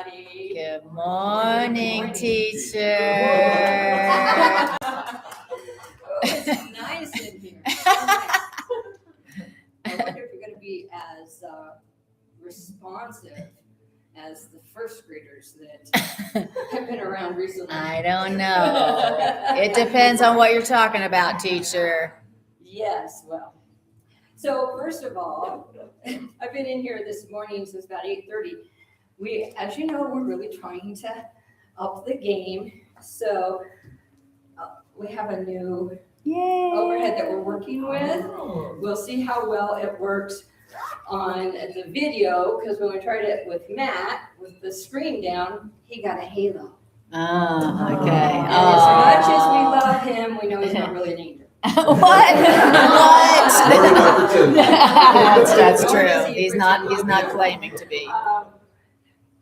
everybody. Good morning, teacher. Oh, it's nice in here. So nice. I wonder if you're going to be as responsive as the first graders that have been around recently. I don't know. It depends on what you're talking about, teacher. Yes, well. So first of all, I've been in here this morning since about 8:30. As you know, we're really trying to up the game. So we have a new overhead that we're working with. We'll see how well it works on the video, because when we tried it with Matt, with the screen down, he got a halo. Oh, okay. And as much as we love him, we know he's not really an angel. What? That's true. He's not claiming to be.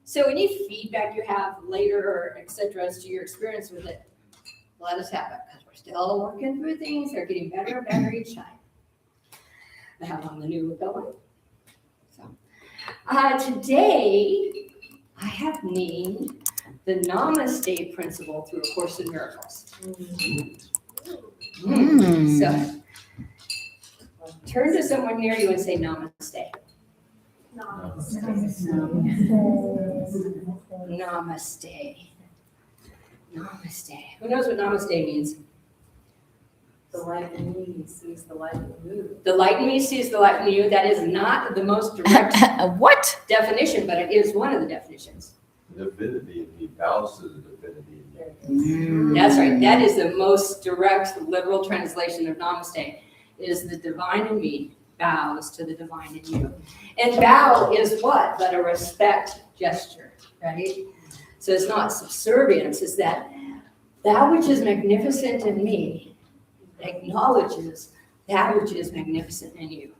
So any feedback you have later, or et cetera, as to your experience with it, let us have it, because we're still working through things. They're getting better and better each time. I have on the new going. So today I have named the Namaste principle through A Course in Miracles. So turn to someone near you and say Namaste. Namaste. Namaste. Who knows what Namaste means? The light in me sees the light in you. The light in me sees the light in you. That is not the most direct What? definition, but it is one of the definitions. The divinity in me bows to the divinity in me. That's right. That is the most direct, literal translation of Namaste, is the divine in me bows to the divine in you. And bow is what? But a respect gesture, right? So it's not subservience. It's that which is magnificent in me acknowledges that which is magnificent in you.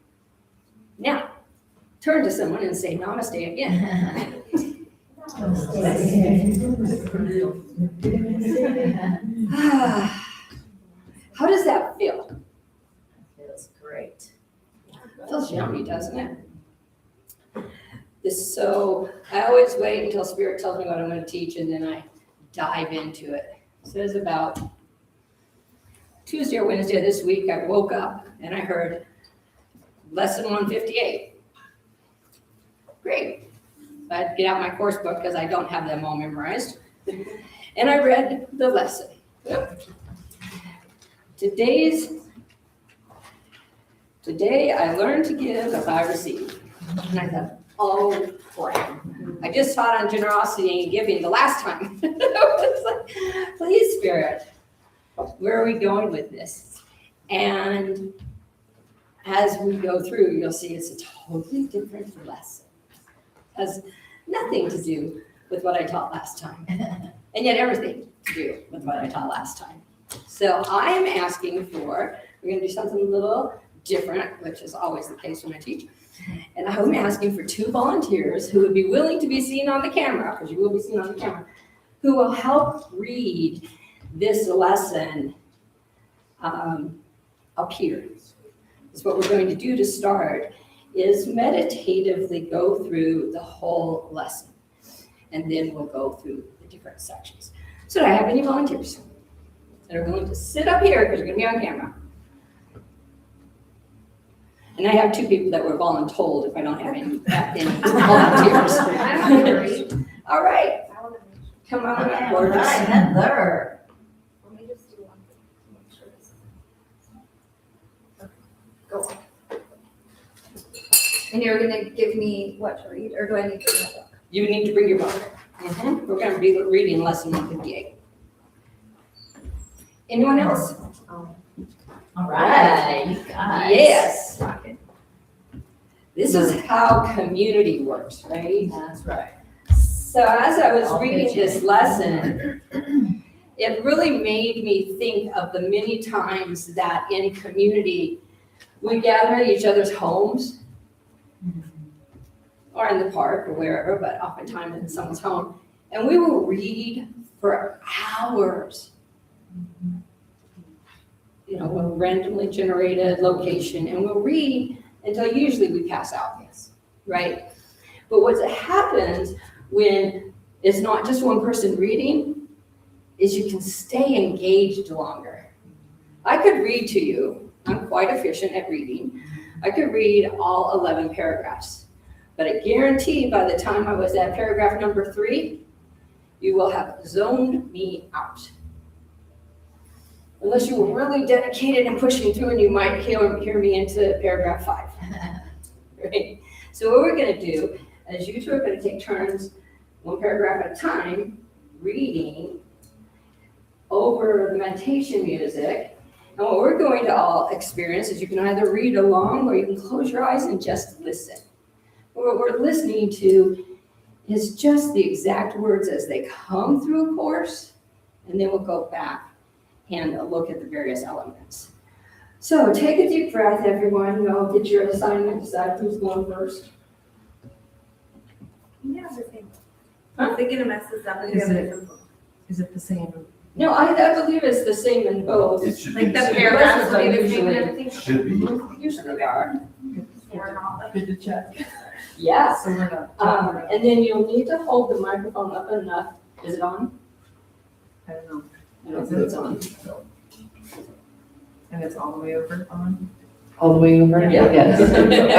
Now, turn to someone and say Namaste again. How does that feel? Feels great. It feels yummy, doesn't it? So I always wait until Spirit tells me what I'm going to teach, and then I dive into it. So it was about Tuesday or Wednesday this week, I woke up and I heard lesson 158. Great. So I'd get out my course book because I don't have them all memorized. And I read the lesson. Today I learned to give if I receive. And I thought, oh crap. I just taught on generosity and giving the last time. I was like, please, Spirit, where are we going with this? And as we go through, you'll see it's a totally different lesson. It has nothing to do with what I taught last time, and yet everything to do with what I taught last time. So I am asking we're going to do something a little different, which is always the case when I teach. And I'm asking for 2 volunteers who would be willing to be seen on the camera, because you will be seen on the camera, who will help read this lesson up here. Is what we're going to do to start is meditatively go through the whole lesson, and then we'll go through the different sections. So do I have any volunteers that are willing to sit up here, because you're going to be on camera? And I have 2 people that were voluntold if I don't have any volunteers. All right. Come on up, All gorgeous. right, Heather. Let me just do one thing to make sure this. Go on. And you're gonna give me what to read, or do I need to read my book? You need to bring your book. We're going to be reading lesson 158. Anyone else? All right, you guys. Yes. This is how community works, right? That's right. So as I was reading this lesson, it really made me think of the many times that in community we gather at each other's homes or in the park or wherever, but oftentimes in someone's home, and we will read for hours. You know, a randomly generated location, and we'll read until usually we pass out, right? But what happens when is not just one person reading, is you can stay engaged longer. I could read to you. I'm quite efficient at reading. I could read all 11 paragraphs. But I guarantee by the time I was at paragraph number 3, you will have zoned me out. Unless you were really dedicated and pushing through, and you might hear me into paragraph 5. Right? So what we're going to do is you two are going to take turns, one paragraph at a time, reading over the meditation music. And what we're going to all experience is you can either read along or you can close your eyes and just listen. What we're listening to is just the exact words as they come through a course, and then we'll go back and look at the various elements. So take a deep breath, everyone. You'll get your assignment, decide who's going first. Yeah, the same. I'm thinking it messes up if you have a different book. Is it the same? No, I believe it's the same in both. It should be Like the same. paragraphs will be the same Usually- and everything. Should be. Usually they are. Or not, like, Good to check. Yeah. So we're not. And then you'll need to hold the microphone up enough. Is it on? I don't know. I don't think it's on. And it's all the way over on? All the way over? Yeah. Yes.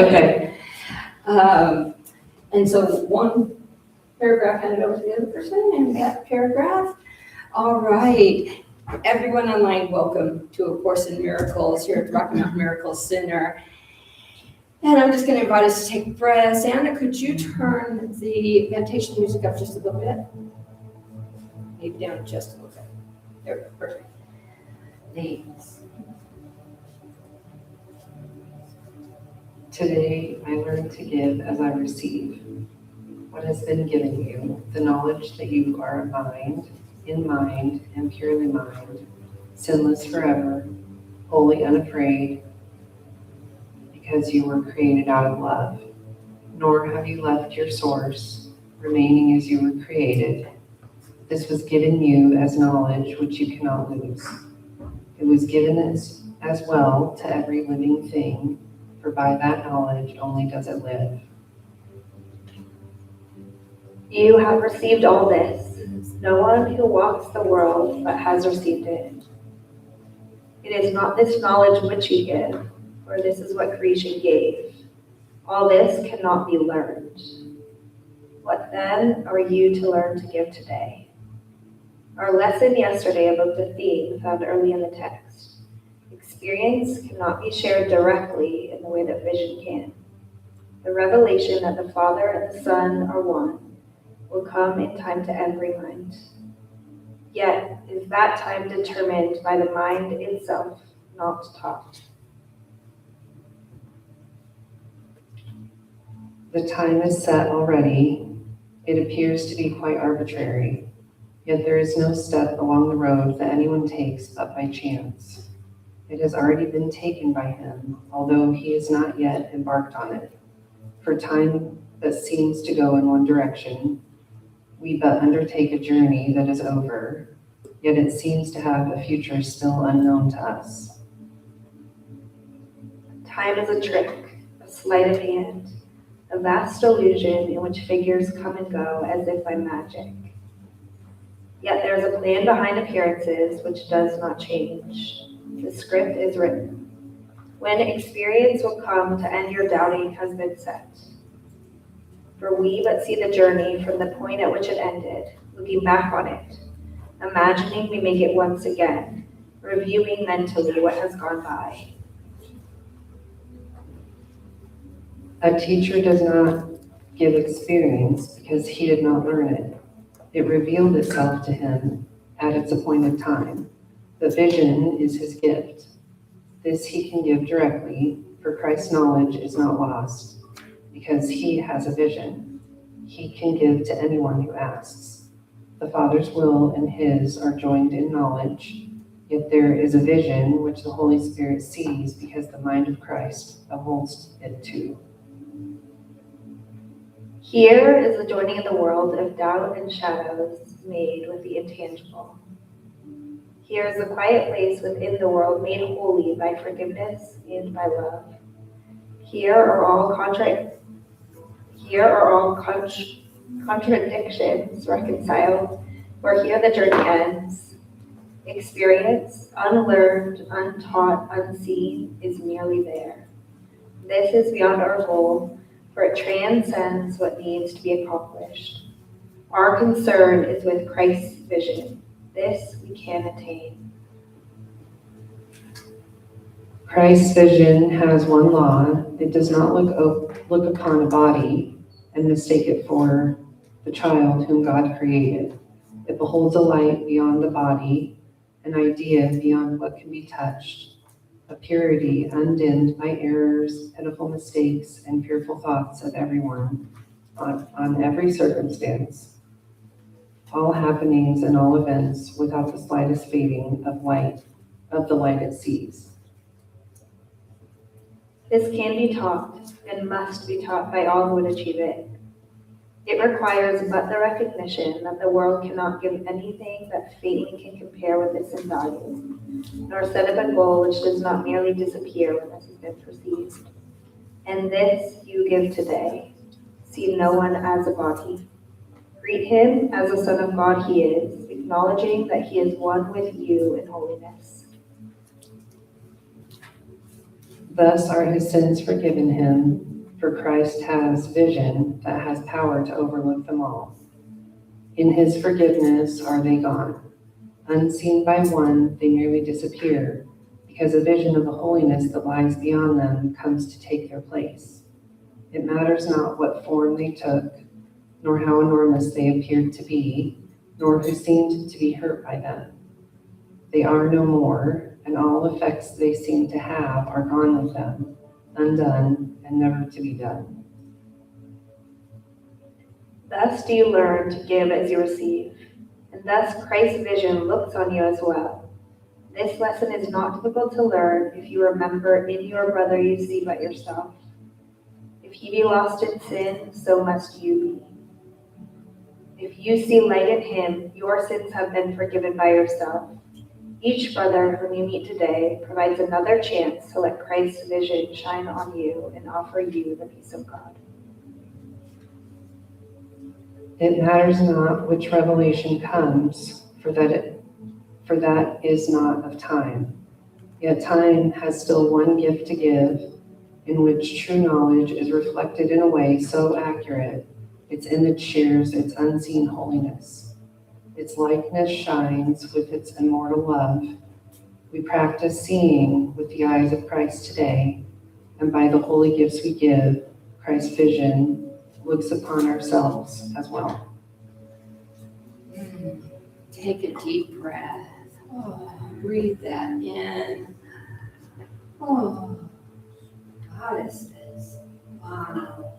Okay. And so one paragraph handed over to the other person, and that paragraph. All right. Everyone online, welcome to A Course in Miracles here at the Rocky Mountain Miracles Center. And I'm just going to invite us to take breaths. Anna, could you turn the meditation music up just a little bit? Maybe down just a little bit. There we go. Perfect. Thanks. Today, I learn to give as I receive. What has been given you, the knowledge that you are a mind, in mind, and purely mind, sinless forever, wholly unafraid, because you were created out of love. Nor have you left your source, remaining as you were created. This was given you as knowledge which you cannot lose. It was given as well to every living thing, for by that knowledge only does it live. You have received all this. No one who walks the world but has received it. It is not this knowledge which you give, for this is what creation gave. All this cannot be learned. What then are you to learn to give today? Our lesson yesterday evoked a theme found early in the text. Experience cannot be shared directly in the way that vision can. The revelation that the Father and the Son are one will come in time to every mind. Yet is that time determined by the mind itself, not taught. The time is set already. It appears to be quite arbitrary, yet there is no step along the road that anyone takes but by chance. It has already been taken by him, although he has not yet embarked on it. For time that seems to go in one direction, we but undertake a journey that is over, yet it seems to have a future still unknown to us. Time is a trick, a sleight of hand, a vast illusion in which figures come and go as if by magic. Yet there is a plan behind appearances which does not change. The script is written. When experience will come to end your doubting has been set. For we but see the journey from the point at which it ended, looking back on it, imagining we make it once again, reviewing mentally what has gone by. A teacher does not give experience because he did not learn it. It revealed itself to him at its appointed time. The vision is his gift. This he can give directly, for Christ's knowledge is not lost, because he has a vision. He can give to anyone who asks. The Father's will and his are joined in knowledge, yet there is a vision which the Holy Spirit sees because the mind of Christ beholds it too. Here is the joining of the world of doubt and shadows made with the intangible. Here is the quiet place within the world made holy by forgiveness and by love. Here are all contradictions reconciled, for here the journey ends. Experience, unlearned, untaught, unseen, is merely there. This is beyond our goal, for it transcends what needs to be accomplished. Our concern is with Christ's vision. This we can attain. Christ's vision has one law. It does not look upon a body and mistake it for the child whom God created. It beholds a light beyond the body, an idea beyond what can be touched, a purity undimmed by errors, pitiful mistakes, and fearful thoughts of everyone on every circumstance, all happenings and all events without the slightest fading of the light it sees. This can be taught and must be taught by all who would achieve it. It requires but the recognition that the world cannot give anything that faintly can compare with its in value, nor set up a goal which does not merely disappear when this has been perceived. And this you give today. See no one as a body. Greet him as the Son of God he is, acknowledging that he is one with you in holiness. Thus are his sins forgiven him, for Christ has vision that has power to overlook them all. In his forgiveness are they gone. Unseen by one, they merely disappear, because a vision of the holiness that lies beyond them comes to take their place. It matters not what form they took, nor how enormous they appeared to be, nor who seemed to be hurt by them. They are no more, and all effects they seem to have are gone with them, undone and never to be done. Thus do you learn to give as you receive, and thus Christ's vision looks on you as well. This lesson is not difficult to learn if you remember in your brother you see but yourself. If he be lost in sin, so must you be. If you see light in him, your sins have been forgiven by yourself. Each brother whom you meet today provides another chance to let Christ's vision shine on you and offer you the peace of God. It matters not which revelation comes, for that is not of time. Yet time has still one gift to give, in which true knowledge is reflected in a way so accurate, its image shares its unseen holiness. Its likeness shines with its immortal love. We practice seeing with the eyes of Christ today, and by the holy gifts we give, Christ's vision looks upon ourselves as well. Take a deep breath. Oh, breathe that in. Oh, goddesses. Wow.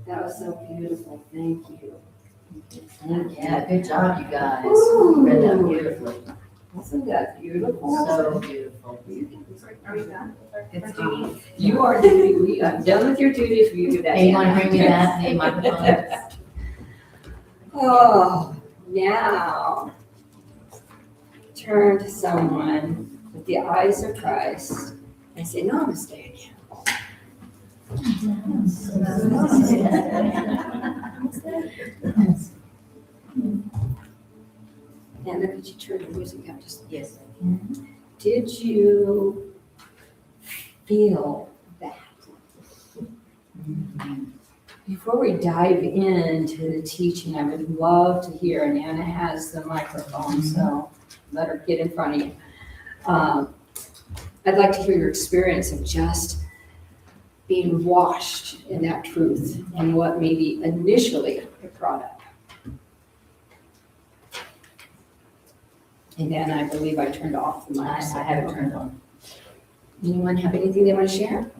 That was so beautiful. Thank you. Yeah, good job, you guys. Ooh. Read that beautifully. Isn't that beautiful? So beautiful. Are we done? It's Or do you- You are duty. I'm done with your duty for you to do that. Hey, you want to bring me that? Hey, microphone. Oh, now turn to someone with the eyes of Christ and say Namaste again. Anna, could you turn the music up just? Yes. Did you feel that? Before we dive into the teaching, I would love to hear, and Anna has the microphone, so let her get in front of you. I'd like to hear your experience of just being washed in that truth and what maybe initially it brought up. And then I believe I turned off the mic. I have it turned on. Anyone have anything they want to share?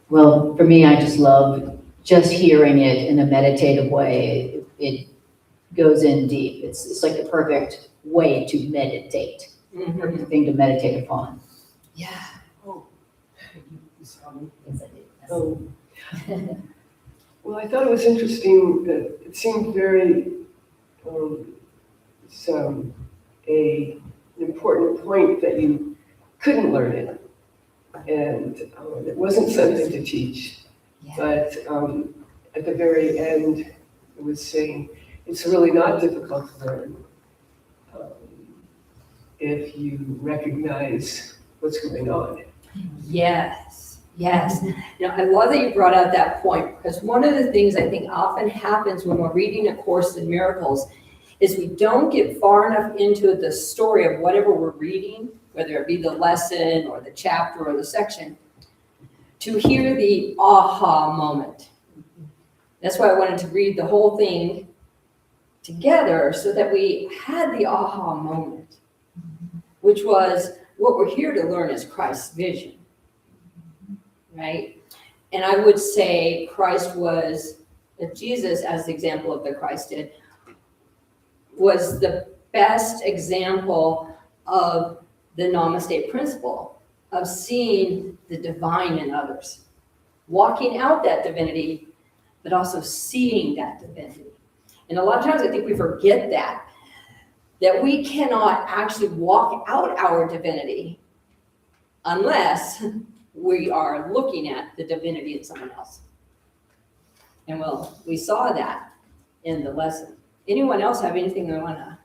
Well, for me, I just love just hearing it in a meditative way. It goes in deep. It's like the perfect way to meditate, perfect thing to meditate upon. Yeah. Yes, I did. Oh. Well, I thought it was interesting that it seemed very, it's an important point that you couldn't learn it. And it wasn't something to teach. Yeah. But at the very end, it was saying, it's really not difficult to learn if you recognize what's going on. Yes, yes. You know, I love that you brought out that point, because one of the things I think often happens when we're reading A Course in Miracles is we don't get far enough into the story of whatever we're reading, whether it be the lesson or the chapter or the section, to hear the aha moment. That's why I wanted to read the whole thing together so that we had the aha moment, which was what we're here to learn is Christ's vision, right? And I would say Christ was, Jesus, as the example of the Christ did, was the best example of the Namaste principle of seeing the divine in others, walking out that divinity, but also seeing that divinity. And a lot of times I think we forget that we cannot actually walk out our divinity unless we are looking at the divinity in someone else. And well, we saw that in the lesson. Anyone else have anything they want to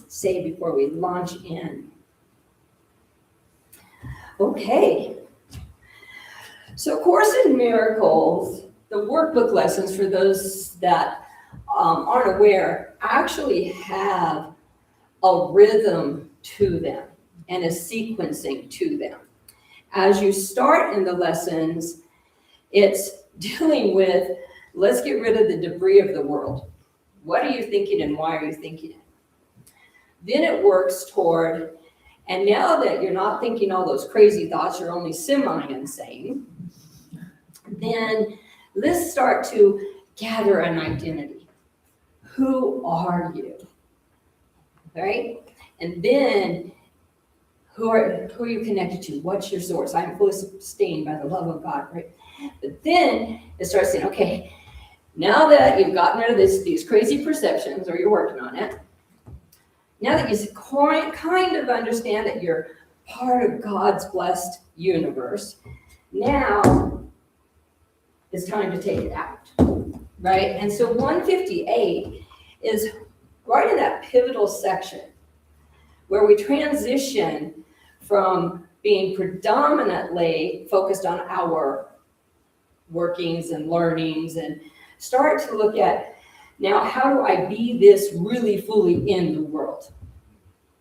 say before we launch in? Okay. So Course in Miracles, the workbook lessons, for those that aren't aware, actually have a rhythm to them and a sequencing to them. As you start in the lessons, it's dealing with, let's get rid of the debris of the world. What are you thinking and why are you thinking it? Then it works toward, and now that you're not thinking all those crazy thoughts, you're only semi-insane, then let's start to gather an identity. Who are you? Right? And then who are you connected to? What's your source? I'm fully sustained by the love of God, right? But then it starts saying, okay, now that you've gotten rid of these crazy perceptions, or you're working on it, now that you kind of understand that you're part of God's blessed universe, now it's time to take it out, right? And so 158 is right in that pivotal section where we transition from being predominantly focused on our workings and learnings and start to look at, now how do I be this really fully in the world?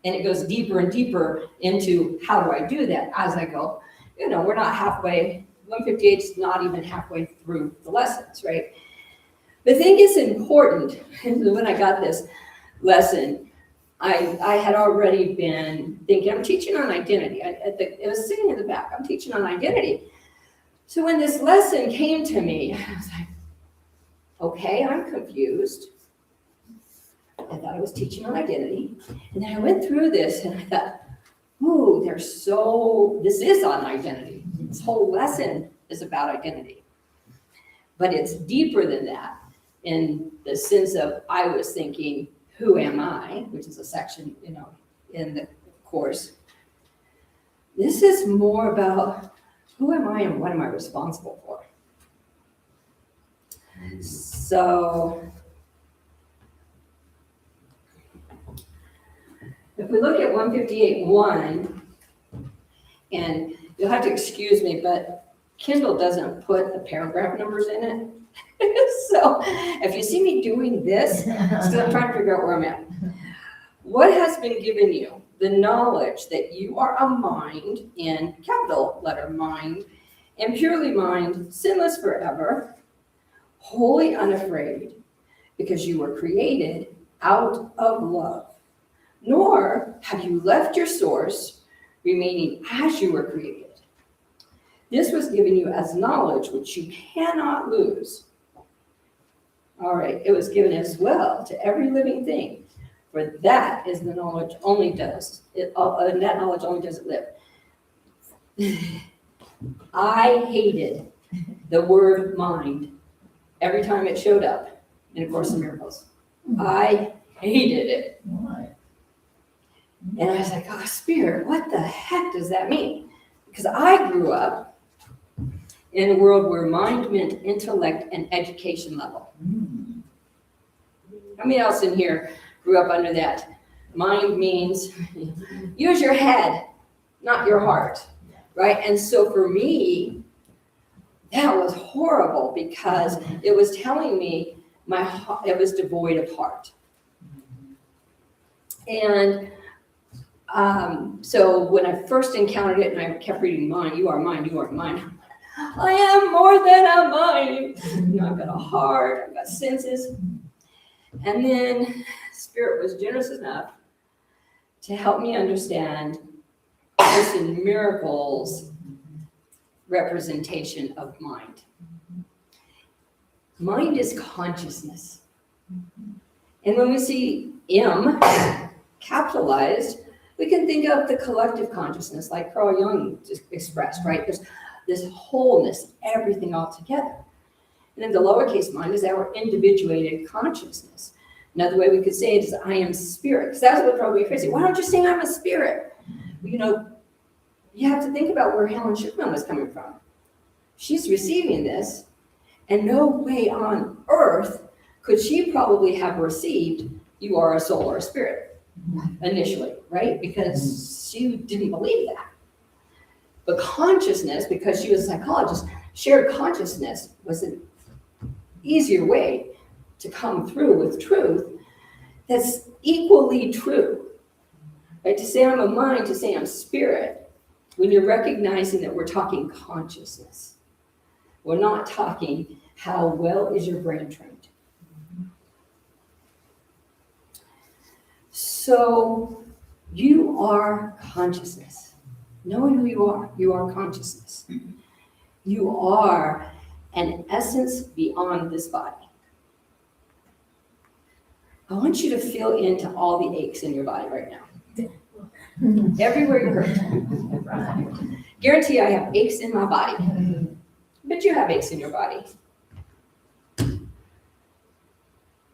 And it goes deeper and deeper into how do I do that as I go. You know, we're not halfway, 158 is not even halfway through the lessons, right? But I think it's important, when I got this lesson, I had already been thinking, I'm teaching on identity. It was sitting in the back, I'm teaching on identity. So when this lesson came to me, I was like, okay, I'm confused. I thought I was teaching on identity. And then I went through this and I thought, ooh, this is on identity. This whole lesson is about identity. But it's deeper than that in the sense of I was thinking, who am I? Which is a section, in the course. This is more about who am I and what am I responsible for? So if we look at 158.1, and you'll have to excuse me, but Kindle doesn't put the paragraph numbers in it. So if you see me doing this, it's because I'm trying to figure out where I'm at. What has been given you? The knowledge that you are a mind, in capital letter mind, and purely mind, sinless forever, wholly unafraid, because you were created out of love. Nor have you left your source, remaining as you were created. This was given you as knowledge which you cannot lose. All right, it was given as well to every living thing, for that is the knowledge only does it. That knowledge only does it live. I hated the word mind every time it showed up in A Course in Miracles. I hated it. And I was like, Spirit, what the heck does that mean? Because I grew up in a world where mind meant intellect and education level. How many else in here grew up under that? Mind means use your head, not your heart, right? And so for me, that was horrible because it was telling me it was devoid of heart. And so when I first encountered it and I kept reading mind, you are mind, you are mind. I am more than a mind. You know, I've got a heart, I've got senses. And then Spirit was generous enough to help me understand Course in Miracles representation of mind. Mind is consciousness. And when we see M capitalized, we can think of the collective consciousness like Carl Jung just expressed, right? There's this wholeness, everything all together. And then the lowercase mind is our individuated consciousness. Another way we could say it is I am spirit, because that's what probably crazy. Why don't you say I'm a spirit? Well, you know, you have to think about where Helen Schucman was coming from. She's receiving this, and no way on earth could she probably have received you are a soul or a spirit initially, right? Because she didn't believe that. But consciousness, because she was a psychologist, shared consciousness was an easier way to come through with truth that's equally true. Right? To say I'm a mind, to say I'm spirit, when you're recognizing that we're talking consciousness. We're not talking how well is your brain trained. So you are consciousness. Knowing who you are consciousness. You are an essence beyond this body. I want you to feel into all the aches in your body right now. Everywhere you hurt. Guarantee I have aches in my body. But you have aches in your body.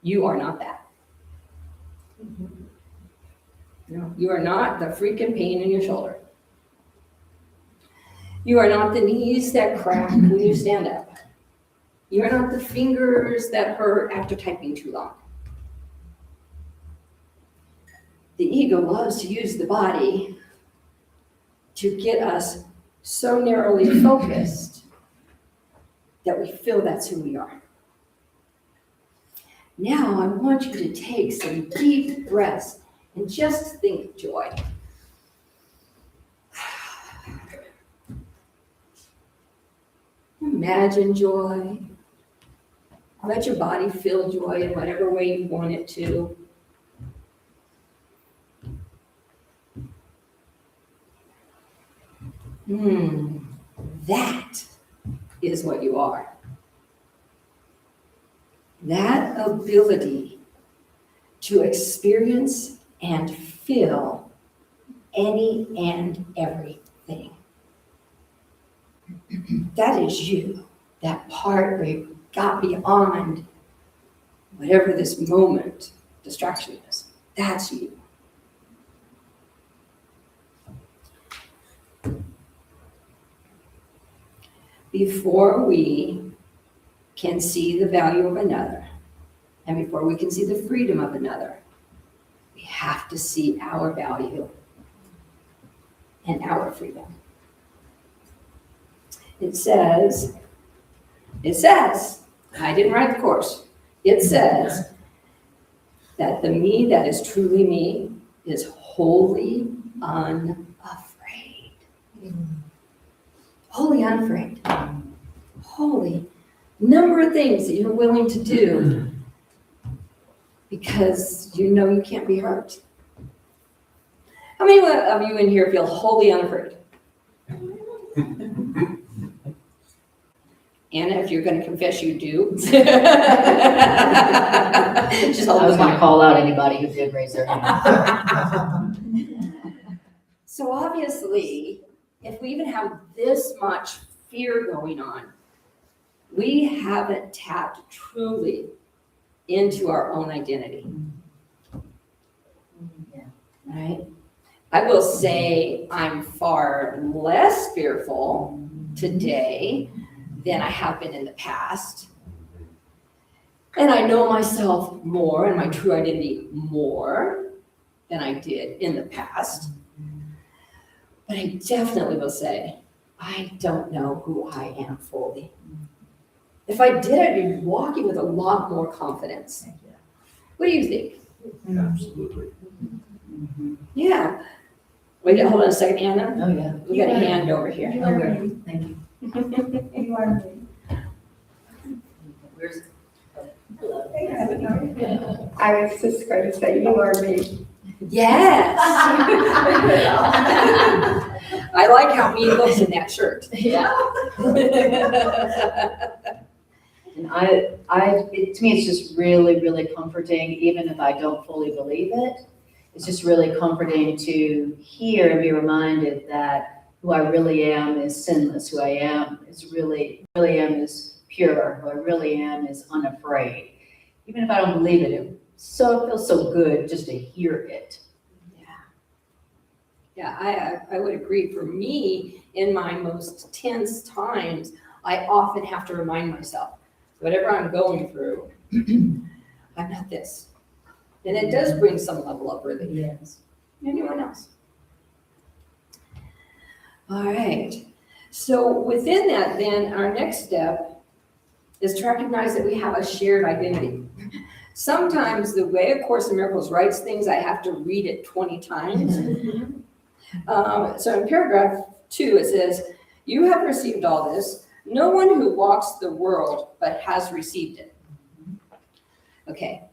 You are not that. No, you are not the freaking pain in your shoulder. You are not the knees that crack when you stand up. You are not the fingers that hurt after typing too long. The ego loves to use the body to get us so narrowly focused that we feel that's who we are. Now I want you to take some deep breaths and just think joy. Imagine joy. Let your body feel joy in whatever way you want it to. That is what you are. That ability to experience and feel any and everything. That is you, that part where you got beyond whatever this moment distraction is. That's you. Before we can see the value of another, and before we can see the freedom of another, we have to see our value and our freedom. It says, I didn't write the course, it says that the me that is truly me is wholly unafraid. Wholly unafraid. Holy number of things that you're willing to do because you know you can't be hurt. How many of you in here feel wholly unafraid? Anna, if you're going to confess, you do. Just hold I was the going to mic. call out anybody who did raise their hand. So obviously, if we even have this much fear going on, we haven't tapped truly into our own identity. Right? I will say I'm far less fearful today than I have been in the past. And I know myself more and my true identity more than I did in the past. But I definitely will say, I don't know who I am fully. If I did, I'd be walking with a lot more confidence. What do you think? Absolutely. Yeah. Wait, hold on a second, Anna. Oh, yeah. We got a hand over here. You are me. Thank you. You are me. Where's? I was just going to say, you are me. Yes. I like how me looks in that shirt. Yeah. And to me, it's just really, really comforting, even if I don't fully believe it. It's just really comforting to hear and be reminded that who I really am is sinless. Who I am is really am is pure. Who I really am is unafraid. Even if I don't believe it, it feels so good just to hear it. Yeah, I would agree. For me, in my most tense times, I often have to remind myself, whatever I'm going through, I'm not this. And it does bring some level of relief. Yes. Anyone else? All right. So within that, then, our next step is to recognize that we have a shared identity. Sometimes the way A Course in Miracles writes things, I have to read it 20 times. So in paragraph 2, it says, you have received all this. No one who walks the world but has received it. Okay.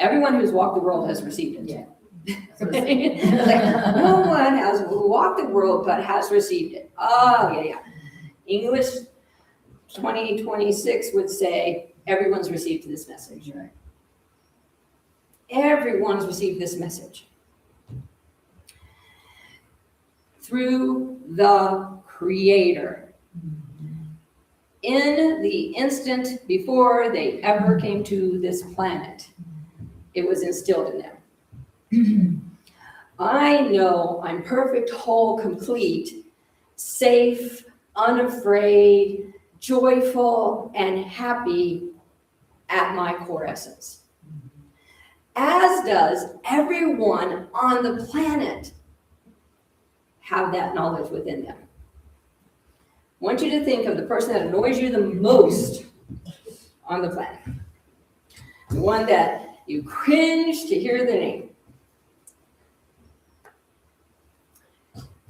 Everyone who's walked the world has received it. Yeah. It's like, no one has walked the world but has received it. Oh, yeah. English 2026 would say, everyone's received this message. Right. Everyone's received this message. Through the Creator. In the instant before they ever came to this planet, it was instilled in them. I know I'm perfect, whole, complete, safe, unafraid, joyful, and happy at my core essence. As does everyone on the planet have that knowledge within them. I want you to think of the person that annoys you the most on the planet. The one that you cringe to hear the name.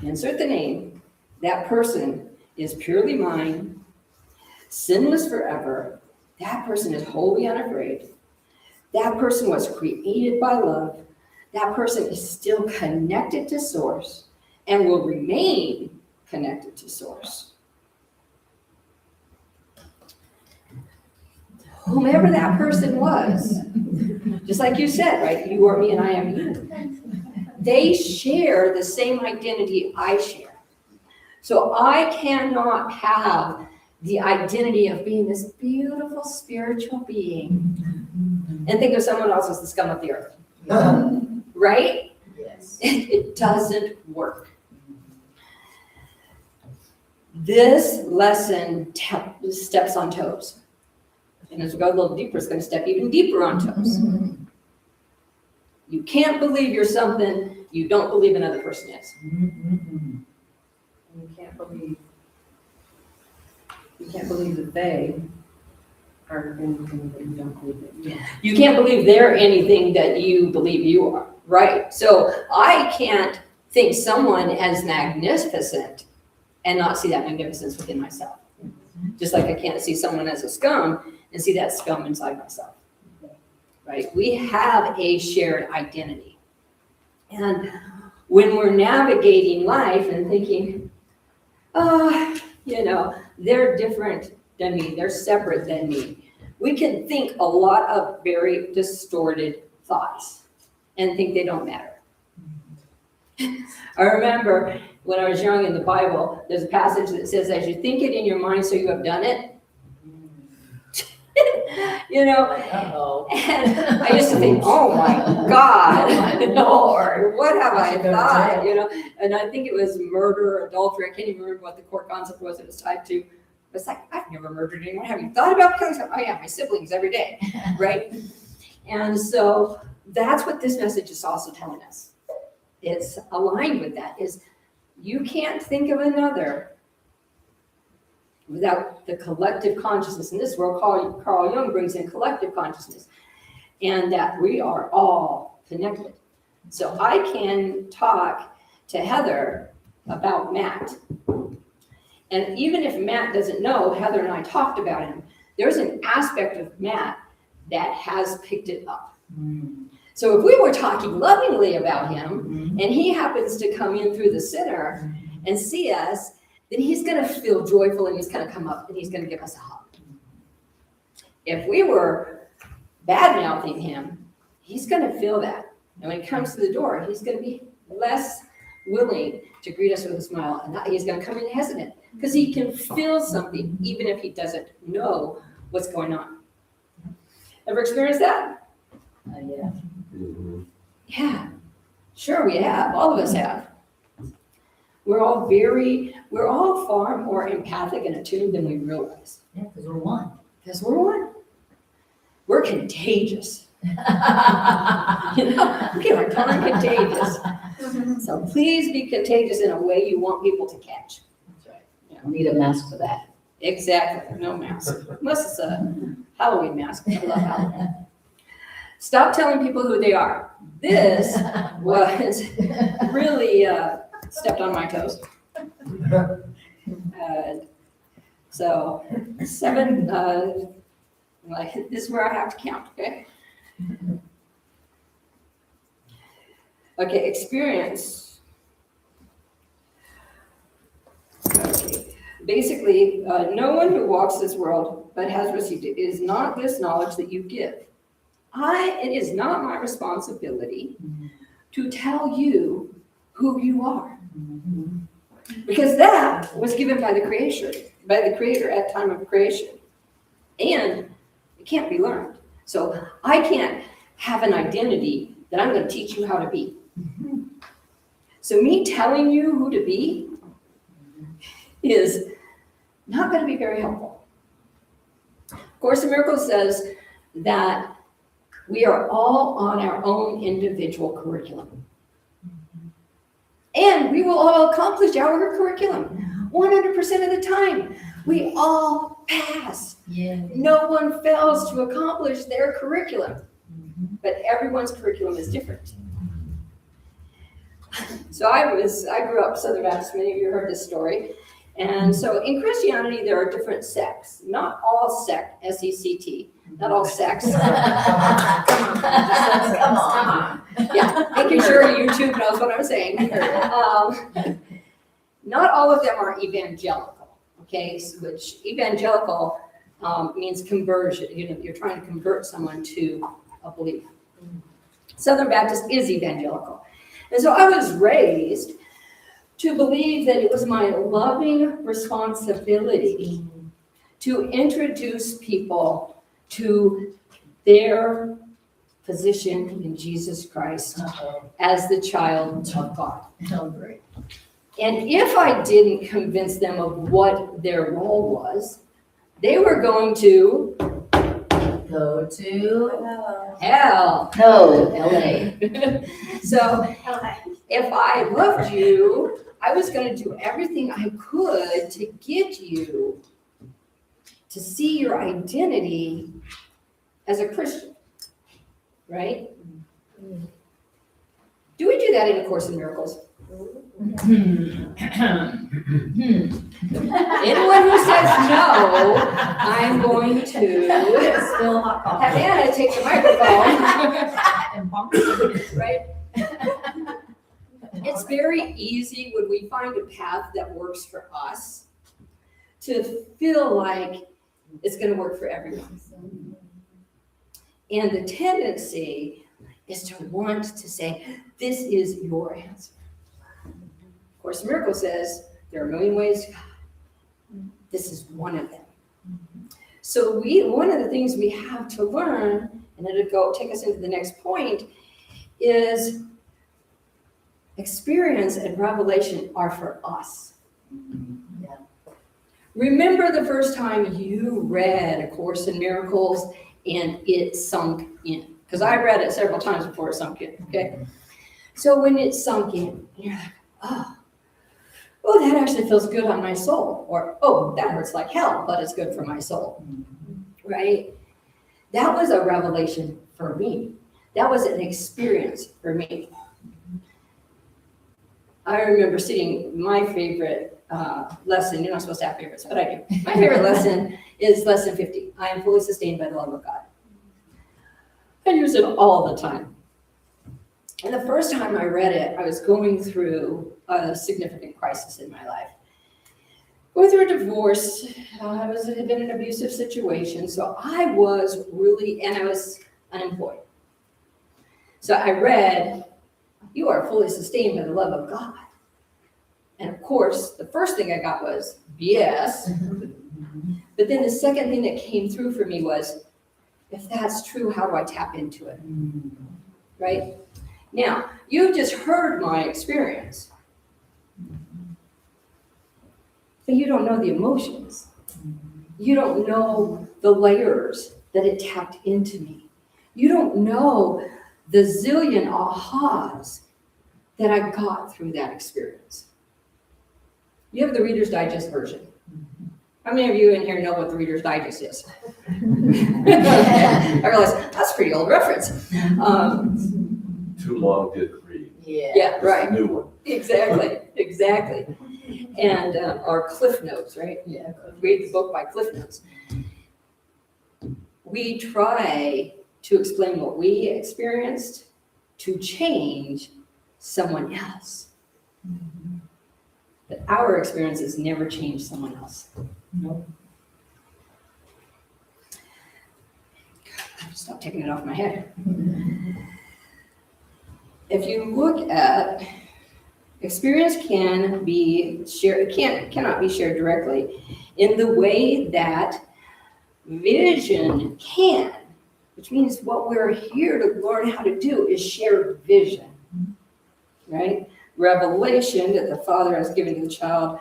Insert the name. That person is purely mine, sinless forever. That person is wholly unafraid. That person was created by love. That person is still connected to Source and will remain connected to Source. Whomever that person was, just like you said, right? You are me and I am you. They share the same identity I share. So I cannot have the identity of being this beautiful spiritual being and think of someone else as the scum of the earth. Right? Yes. It doesn't work. This lesson steps on toes. And as we go a little deeper, it's going to step even deeper on toes. You can't believe you're something you don't believe another person is. You can't believe that they are anything that you don't believe that you are. You can't believe they're anything that you believe you are, right? So I can't think someone as magnificent and not see that magnificence within myself. Just like I can't see someone as a scum and see that scum inside myself, right? We have a shared identity. And when we're navigating life and thinking, they're different than me, they're separate than me, we can think a lot of very distorted thoughts and think they don't matter. I remember when I was young in the Bible, there's a passage that says, as you think it in your mind, so you have done it. Uh-oh. And I used to think, oh my God, Lord, what have I thought, And I think it was murder, adultery, I can't even remember what the court concept was it was tied to. It's like, I've never murdered anyone. Have you thought about killing someone? Oh yeah, my siblings every day, right? And so that's what this message is also telling us. It's aligned with that, is you can't think of another without the collective consciousness. In this world, Carl Jung brings in collective consciousness, and that we are all connected. So I can talk to Heather about Matt. And even if Matt doesn't know, Heather and I talked about him, there's an aspect of Matt that has picked it up. So if we were talking lovingly about him, and he happens to come in through the center and see us, then he's gonna feel joyful and he's gonna come up and he's gonna give us a hug. If we were bad-mouthing him, he's gonna feel that. And when he comes to the door, he's gonna be less willing to greet us with a smile, and he's gonna come in hesitant, because he can feel something, even if he doesn't know what's going on. Ever experienced that? Yeah. Yeah, sure we have, all of us have. We're all far more empathic and attuned than we realize. Yeah, because we're one. Because we're one. We're contagious. You know, we are darn contagious. So please be contagious in a way you want people to catch. That's right. Don't need a mask for that. Exactly, no mask. Unless it's a Halloween mask. I love Halloween. Stop telling people who they are. This was really stepped on my toes. So 7, like this is where I have to count, okay? Okay, experience. Okay. Basically, no one who walks this world but has received it is not this knowledge that you give. It is not my responsibility to tell you who you are. Because that was given by the Creator at time of creation. And it can't be learned. So I can't have an identity that I'm going to teach you how to be. So me telling you who to be is not going to be very helpful. Course in Miracles says that we are all on our own individual curriculum. And we will all accomplish our curriculum 100% of the time. We all pass. Yeah. No one fails to accomplish their curriculum. But everyone's curriculum is different. So I grew up Southern Baptist. Many of you heard this story. And so in Christianity, there are different sects. Not all sect, S-E-C-T. Not all sects. Come on. Yeah, making sure YouTube knows what I'm saying. Not all of them are evangelical, okay? Which evangelical means conversion. You know, you're trying to convert someone to a belief. Southern Baptist is evangelical. And so I was raised to believe that it was my loving responsibility to introduce people to their position in Jesus Christ as the child of God. Oh, great. And if I didn't convince them of what their role was, they were going to Go to hell. no, LA. So if I loved you, I was going to do everything I could to get you to see your identity as a Christian, right? Do we do that in A Course in Miracles? Anyone who says no, I'm going to Still hot coffee. have Anna take the microphone. Right? It's very easy when we find a path that works for us to feel like it's going to work for everyone. And the tendency is to want to say, this is your answer. Of course, Miracle says there are a million ways to God. This is one of them. So one of the things we have to learn, and it'll take us into the next point, is experience and revelation are for us. Yeah. Remember the first time you read A Course in Miracles and it sunk in? Because I read it several times before it sunk in, okay? So when it sunk in, you're like, oh, that actually feels good on my soul. Or, oh, that hurts like hell, but it's good for my soul, right? That was a revelation for me. That was an experience for me. I remember sitting, my favorite lesson, you're not supposed to have favorites, but I do. My favorite lesson is lesson 50. I am fully sustained by the love of God. I use it all the time. And the first time I read it, I was going through a significant crisis in my life. Going through a divorce, it had been an abusive situation, so I was really, and I was unemployed. So I read, you are fully sustained by the love of God. And of course, the first thing I got was, yes. But then the second thing that came through for me was, if that's true, how do I tap into it? Right? Now, you've just heard my experience, but you don't know the emotions. You don't know the layers that it tapped into me. You don't know the zillion ahas that I got through that experience. You have the Reader's Digest version. How many of you in here know what the Reader's Digest is? I realize that's a pretty old reference. Too long didn't read. Yeah, right. It's a new one. Exactly. And our Cliff Notes, right? Yeah. Read the book by Cliff Notes. We try to explain what we experienced to change someone else. But our experiences never change someone else. Nope. Stop taking it off my head. If you look at experience can be shared, cannot be shared directly in the way that vision can, which means what we're here to learn how to do is share vision, right? Revelation that the Father has given to the child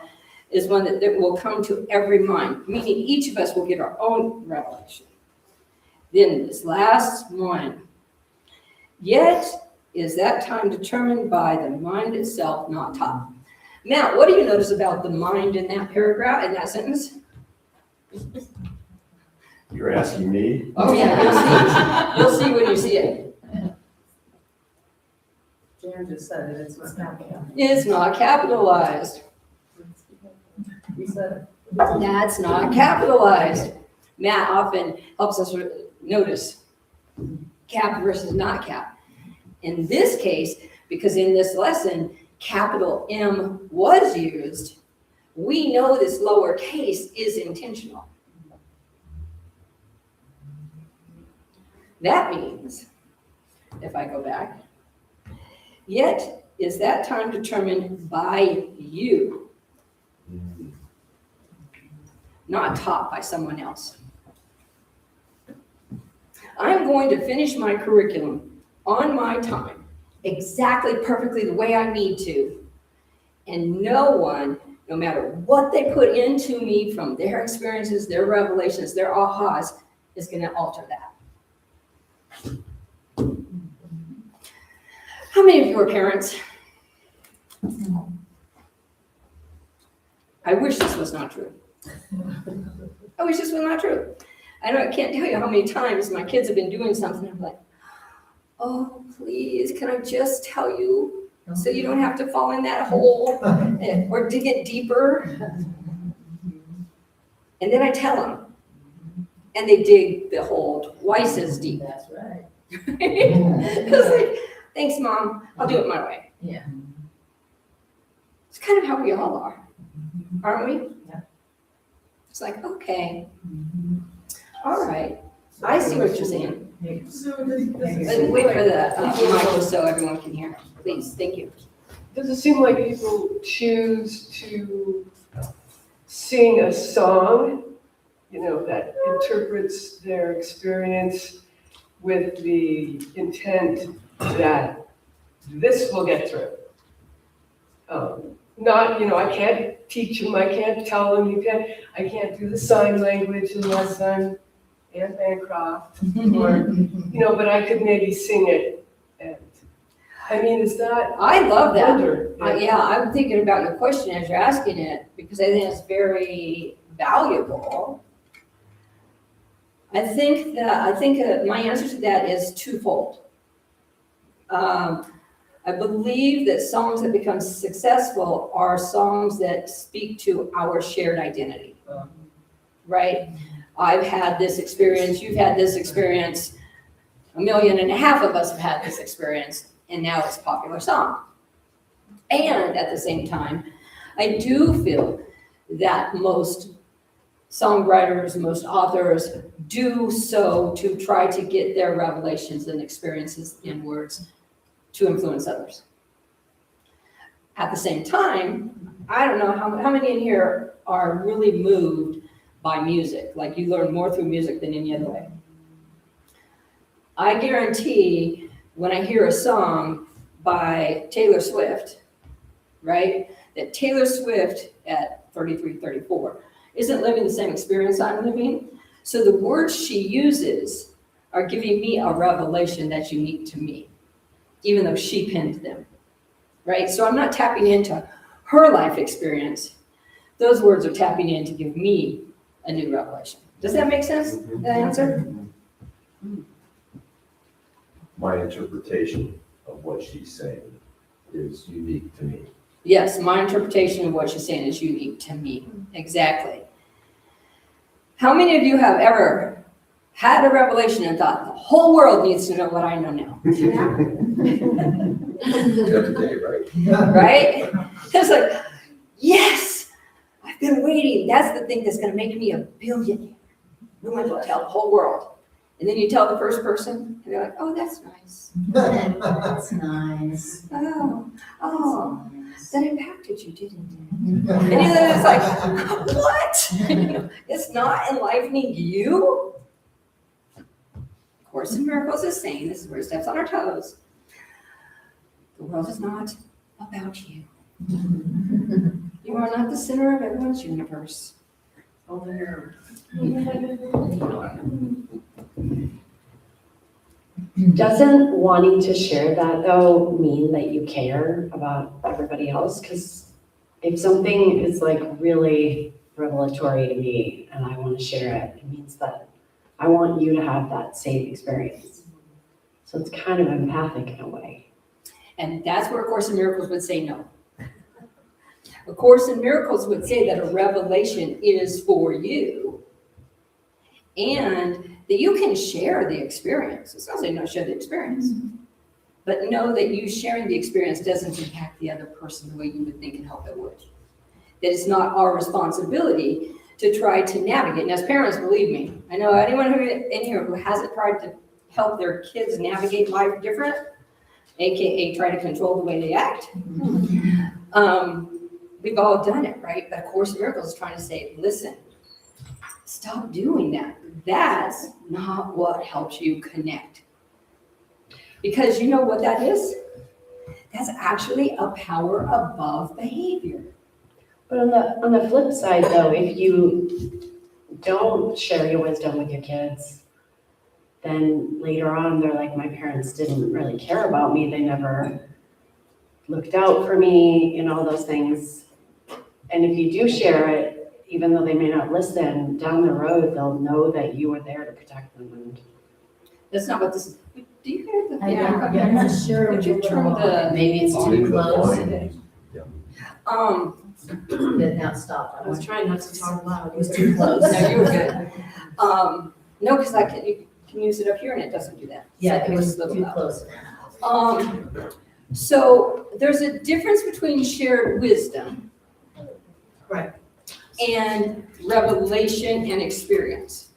is one that will come to every mind, meaning each of us will get our own revelation. Then this last one, yet is that time determined by the mind itself, not taught. Now, what do you notice about the mind in that paragraph, in that sentence? You're asking me? Oh, yeah, you'll see when you see it. Jan just said it, it's not happening. It's not capitalized. You said it. That's not capitalized. Matt often helps us notice cap versus not cap. In this case, because in this lesson, capital M was used, we know this lower case is intentional. That means, if I go back, yet is that time determined by you, not taught by someone else. I'm going to finish my curriculum on my time, exactly perfectly the way I need to. And no one, no matter what they put into me from their experiences, their revelations, their ahas, is going to alter that. How many of you are parents? I wish this was not true. I wish this was not true. I can't tell you how many times my kids have been doing something. I'm like, oh, please, can I just tell you so you don't have to fall in that hole or dig it deeper? And then I tell them, and they dig the hole twice as deep. That's right. It's like, thanks, Mom. I'll do it my way. Yeah. It's kind of how we all are, aren't we? Yeah. It's like, okay, all right. I see what you're saying. But wait for the mic so everyone can hear. Please, thank you. Does it seem like people choose to sing a song, that interprets their experience with the intent that this will get through? not, I can't teach them, I can't tell them, I can't do the sign language unless I'm Anne Bancroft, or, but I could maybe sing it. And, I mean, is that I love that. wonder? Yeah, I'm thinking about your question as you're asking it, because I think it's very valuable. I think my answer to that is twofold. I believe that songs that become successful are songs that speak to our shared identity, right? I've had this experience, you've had this experience, 1.5 million of us have had this experience, and now it's a popular song. And at the same time, I do feel that most songwriters, most authors do so to try to get their revelations and experiences in words to influence others. At the same time, I don't know how many in here are really moved by music, like you learn more through music than any other way. I guarantee when I hear a song by Taylor Swift, right, that Taylor Swift at 33, 34 isn't living the same experience I'm living. So the words she uses are giving me a revelation that's unique to me, even though she penned them, right? So I'm not tapping into her life experience. Those words are tapping in to give me a new revelation. Does that make sense, that answer? My interpretation of what she's saying is unique to me. Yes, my interpretation of what she's saying is unique to me, exactly. How many of you have ever had a revelation and thought, the whole world needs to know what I know now? Every day, right? Right? It's like, yes, I've been waiting. That's the thing that's going to make me a billionaire. We might as well tell the whole world. And then you tell the first person, and they're like, oh, that's nice. That's nice. Oh, that impacted you, didn't it? And then it's like, what? It's not enlivening you? Course in Miracles is saying, this is where it steps on our toes. The world is not about you. You are not the center of everyone's universe. Oh, there. Doesn't wanting to share that though mean that you care about everybody else? Because if something is like really revelatory to me and I want to share it, it means that I want you to have that same experience. So it's kind of empathic in a way. And that's where A Course in Miracles would say no. A Course in Miracles would say that a revelation is for you and that you can share the experience. It's not saying no, share the experience. But know that you sharing the experience doesn't impact the other person the way you would think and hope it would. That it's not our responsibility to try to navigate. And as parents, believe me, I know anyone who in here who hasn't tried to help their kids navigate life different, AKA try to control the way they act. We've all done it, right? But A Course in Miracles is trying to say, listen, stop doing that. That's not what helps you connect. Because you know what that is? That's actually a power above behavior. But on the flip side though, if you don't share your wisdom with your kids, then later on they're like, my parents didn't really care about me. They never looked out for me and all those things. And if you do share it, even though they may not listen, down the road, they'll know that you were there to protect them. And That's not what this is. Do you hear the? I'm not sure. Could you turn the? Maybe it's too close. That now stop. I was trying not to talk loud. It was too close. No, you were good. No, because you can use it up here and it doesn't do that. Yeah, So it was a little too loud. close. So there's a difference between shared wisdom. Right. And revelation and experience.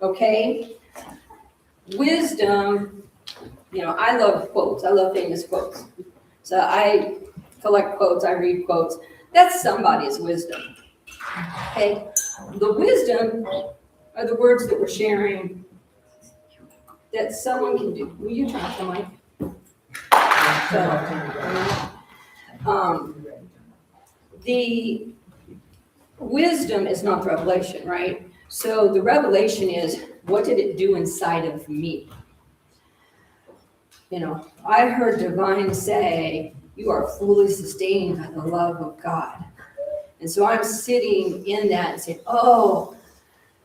Okay? Wisdom, I love quotes. I love famous quotes. So I collect quotes, I read quotes. That's somebody's wisdom. Okay? The wisdom are the words that we're sharing that someone can do. Will you turn off the mic? So, the wisdom is not the revelation, right? So the revelation is, what did it do inside of me? You know, I heard divine say, you are fully sustained by the love of God. And so I'm sitting in that and saying, oh,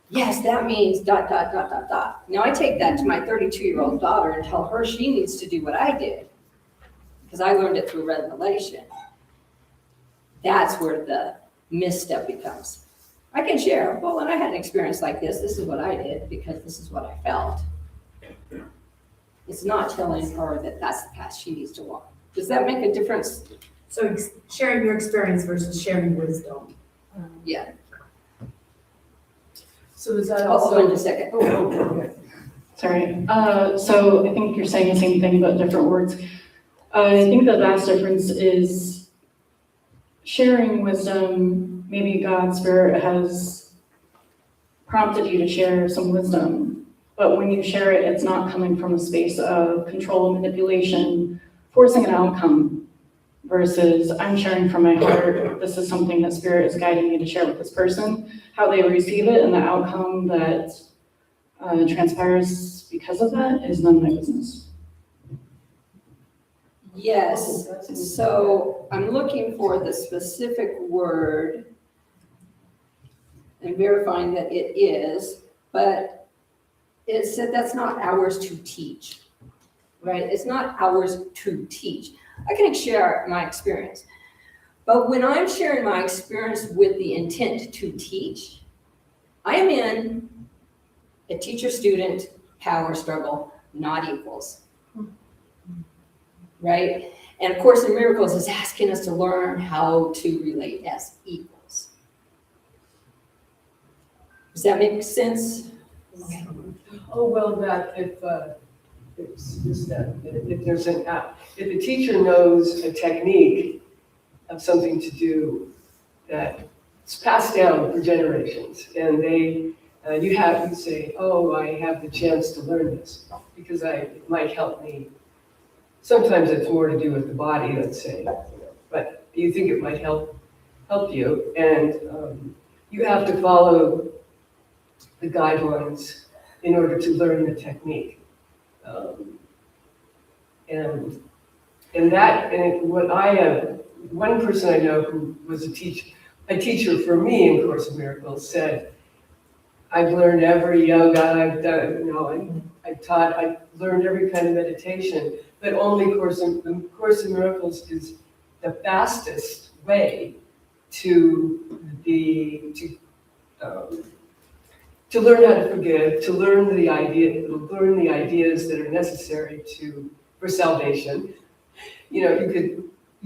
yes, that means ... Now I take that to my 32-year-old daughter and tell her she needs to do what I did, because I learned it through revelation. That's where the misstep becomes. I can share, well, when I had an experience like this is what I did because this is what I felt. It's not telling her that that's the path she needs to walk. Does that make a difference? So sharing your experience versus sharing wisdom. Yeah. So is that I'll hold on also? a second. Okay. Sorry. So I think you're saying the same thing but different words. I think the vast difference is sharing wisdom. Maybe God's Spirit has prompted you to share some wisdom, but when you share it, it's not coming from a space of control and manipulation, forcing an outcome, versus I'm sharing from my heart. This is something that Spirit is guiding me to share with this person. How they receive it and the outcome that transpires because of that is none of my business. Yes, so I'm looking for the specific word and verifying that it is, but it said that's not ours to teach, right? It's not ours to teach. I can share my experience, but when I'm sharing my experience with the intent to teach, I am in a teacher-student power struggle, not equals. Right? And of course, in Miracles is asking us to learn how to relate as equals. Does that make sense? Okay. Oh, well, that if there's if a teacher knows a technique of something to do that's passed down for generations, and you say, oh, I have the chance to learn this because it might help me. Sometimes it's more to do with the body, let's say, but you think it might help you, and you have to follow the guidelines in order to learn the technique. One person I know who was a teacher for me in Course in Miracles said, I've learned every yoga I've done, I learned every kind of meditation, but only Course in Miracles is the fastest way to learn how to forgive, to learn the ideas that are necessary for salvation. You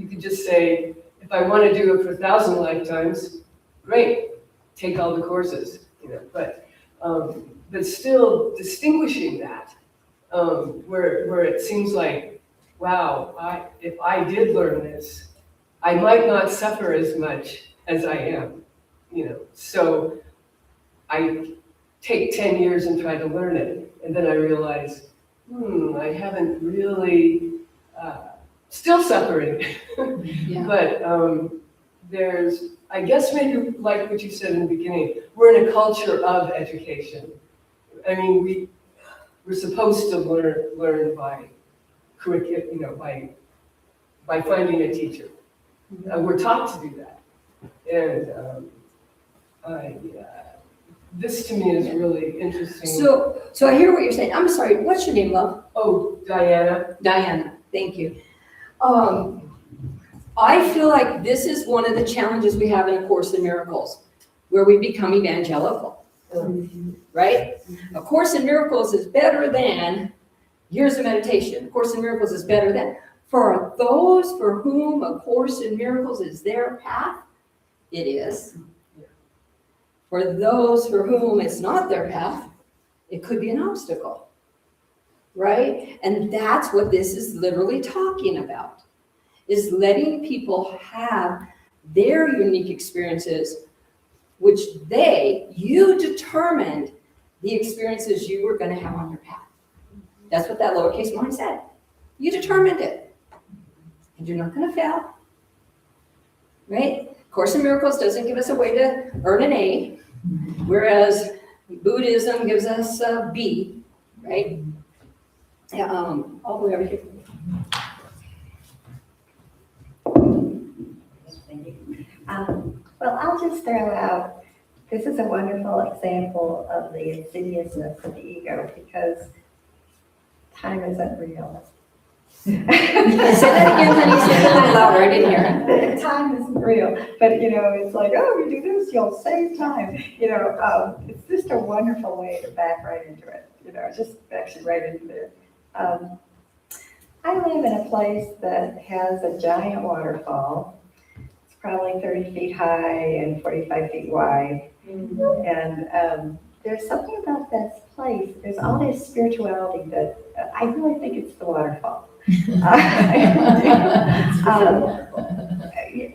could just say, if I want to do it for 1,000 lifetimes, great, take all the courses. But still distinguishing that, where it seems like, wow, if I did learn this, I might not suffer as much as I am. So I take 10 years and try to learn it, and then I realize, I haven't really, still suffering. Yeah. But I guess maybe like what you said in the beginning, we're in a culture of education. I mean, we're supposed to learn by curriculum, by finding a teacher. We're taught to do that, and this to me is really interesting. So I hear what you're saying. I'm sorry, what's your name, love? Oh, Diana. Diana, thank you. I feel like this is one of the challenges we have in A Course in Miracles, where we become evangelical, right? A Course in Miracles is better than years of meditation. A Course in Miracles is better than. For those for whom A Course in Miracles is their path, it is. For those for whom it's not their path, it could be an obstacle, right? And that's what this is literally talking about, is letting people have their unique experiences, which you determined the experiences you were going to have on your path. That's what that lowercase mind said. You determined it. And you're not going to fail. right? Course in Miracles doesn't give us a way to earn an A, whereas Buddhism gives us a B, right? Yeah, all the way over here. Well, I'll just throw out, this is a wonderful example of the insidiousness of the ego because time isn't real. Say that again, honey, say that a little louder, I didn't hear it. Time isn't real, but it's like, oh, you do this, you'll save time. It's just a wonderful way to back right into it, just actually right into there. I live in a place that has a giant waterfall. It's probably 30 feet high and 45 feet wide. And there's something about this place, there's all this spirituality that I really think it's the waterfall.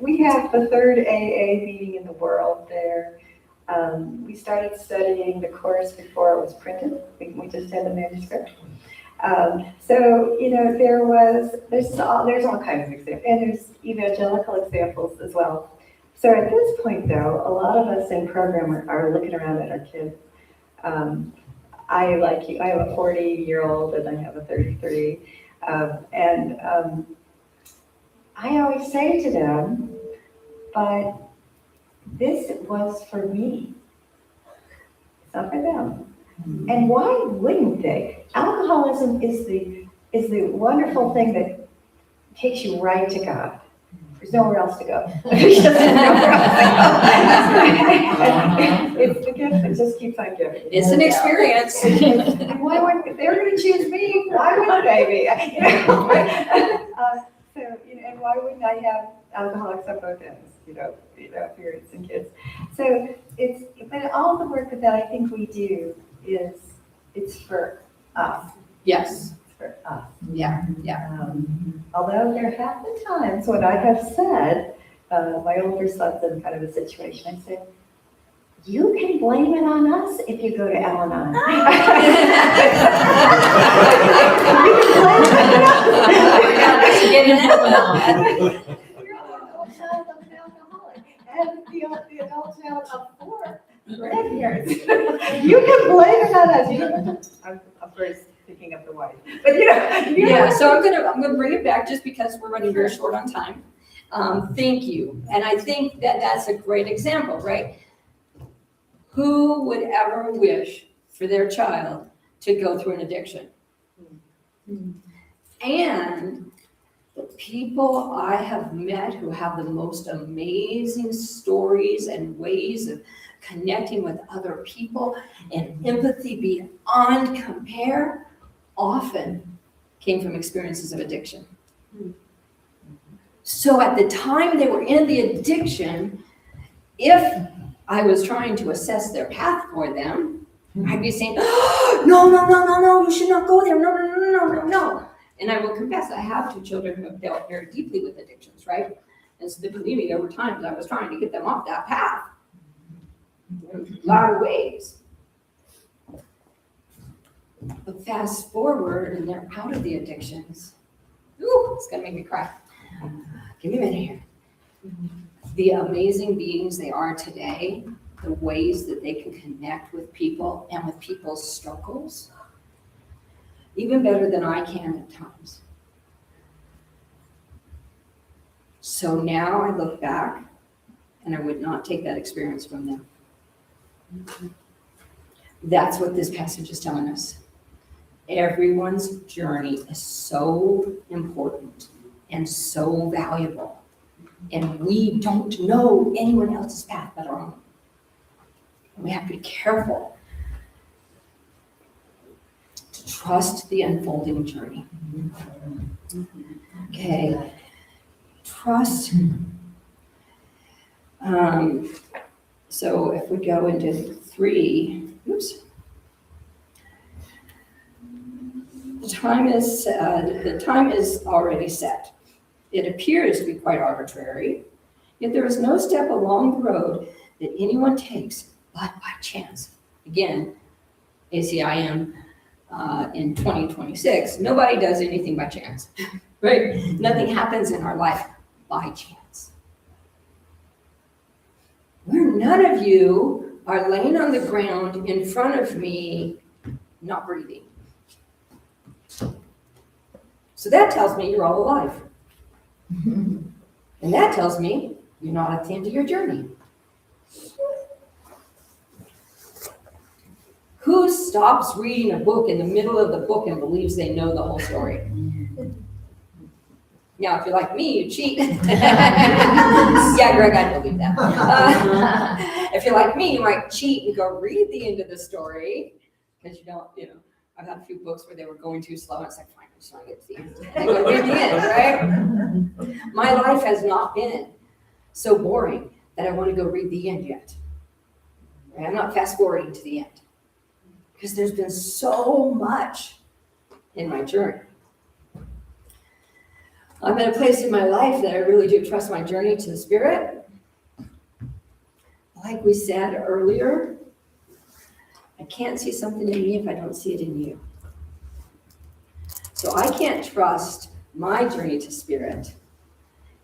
We have the third AA meeting in the world there. We started studying the course before it was printed. We just had the manuscript. So there's all kinds of examples, and there's evangelical examples as well. So at this point, though, a lot of us in program are looking around at our kids. I have a 40-year-old and I have a 33. I always say to them, but this was for me. It's not for them. And why wouldn't they? Alcoholism is the wonderful thing that takes you right to God. There's nowhere else to go. There's just nowhere else to go. It's the gift that just keeps on giving. It's an experience. And why would they're going to choose me? Why wouldn't they be? And why wouldn't I have alcoholics on both ends? Parents and kids. So but all the work that I think we do it's for us. Yes. It's for us. Yeah. Although there have been times when I have said, my older son's in kind of a situation, I said, you can blame it on us if you go to Al-Anon. You can blame it on us. Getting it well. You're the adult child of an alcoholic and the adult child of 4 grandparents. You can blame it on us. I'm of course picking up the wife, but Yeah, so I'm gonna bring it back just because we're running very short on time. Thank you, and I think that's a great example, right? Who would ever wish for their child to go through an addiction? And the people I have met who have the most amazing stories and ways of connecting with other people and empathy beyond compare often came from experiences of addiction. So at the time they were in the addiction, if I was trying to assess their path for them, I'd be saying, oh, no, you should not go there. No. And I will confess, I have 2 children who have dealt very deeply with addictions, right? And so believe me, there were times I was trying to get them off that path. In a lot of ways. But fast forward and they're out of the addictions. Ooh, it's gonna make me cry. Give me a minute here. The amazing beings they are today, the ways that they can connect with people and with people's struggles, even better than I can at times. So now I look back and I would not take that experience from them. That's what this passage is telling us. Everyone's journey is so important and so valuable. And we don't know anyone else's path but our own. We have to be careful to trust the unfolding journey. Okay, trust. So if we go into 3, the time is already set. It appears to be quite arbitrary, yet there is no step along the road that anyone takes but by chance. Again, ACIM in 2026, nobody does anything by chance, right? Nothing happens in our life by chance. none of you are laying on the ground in front of me, not breathing. So that tells me you're all alive. And that tells me you're not at the end of your journey. Who stops reading a book in the middle of the book and believes they know the whole story? Now, if you're like me, you cheat. Yeah, Greg, I believe that. If you're like me, you might cheat and go read the end of the story because you don't, I've had a few books where they were going too slow. And it's like, fine, I just want to get to the end. And go read the end, right? My life has not been so boring that I want to go read the end yet. Right? I'm not fast forwarding to the end because there's been so much in my journey. I'm in a place in my life that I really do trust my journey to the Spirit. Like we said earlier, I can't see something in me if I don't see it in you. So I can't trust my journey to Spirit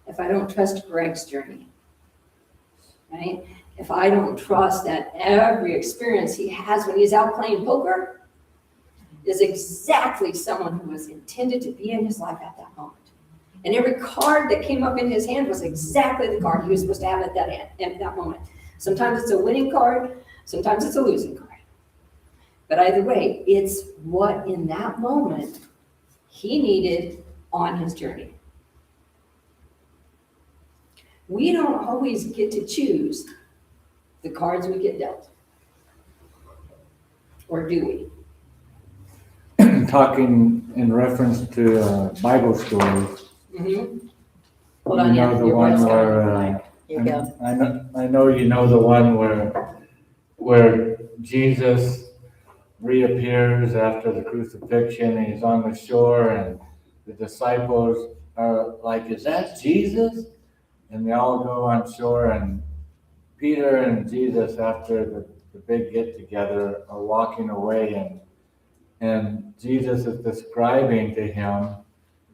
if I don't trust Greg's journey, right? If I don't trust that every experience he has when he's out playing poker is exactly someone who was intended to be in his life at that moment. And every card that came up in his hand was exactly the card he was supposed to have at that moment. Sometimes it's a winning card, sometimes it's a losing card. But either way, it's what in that moment he needed on his journey. We don't always get to choose the cards we get dealt. Or do we? Talking in reference to Bible stories. Mm-hmm. Hold on, yeah, the one where Here you go. I know you know the one where Jesus reappears after the crucifixion and he's on the shore and the disciples are like, is that Jesus? And they all go on shore and Peter and Jesus after the big get together are walking away and Jesus is describing to him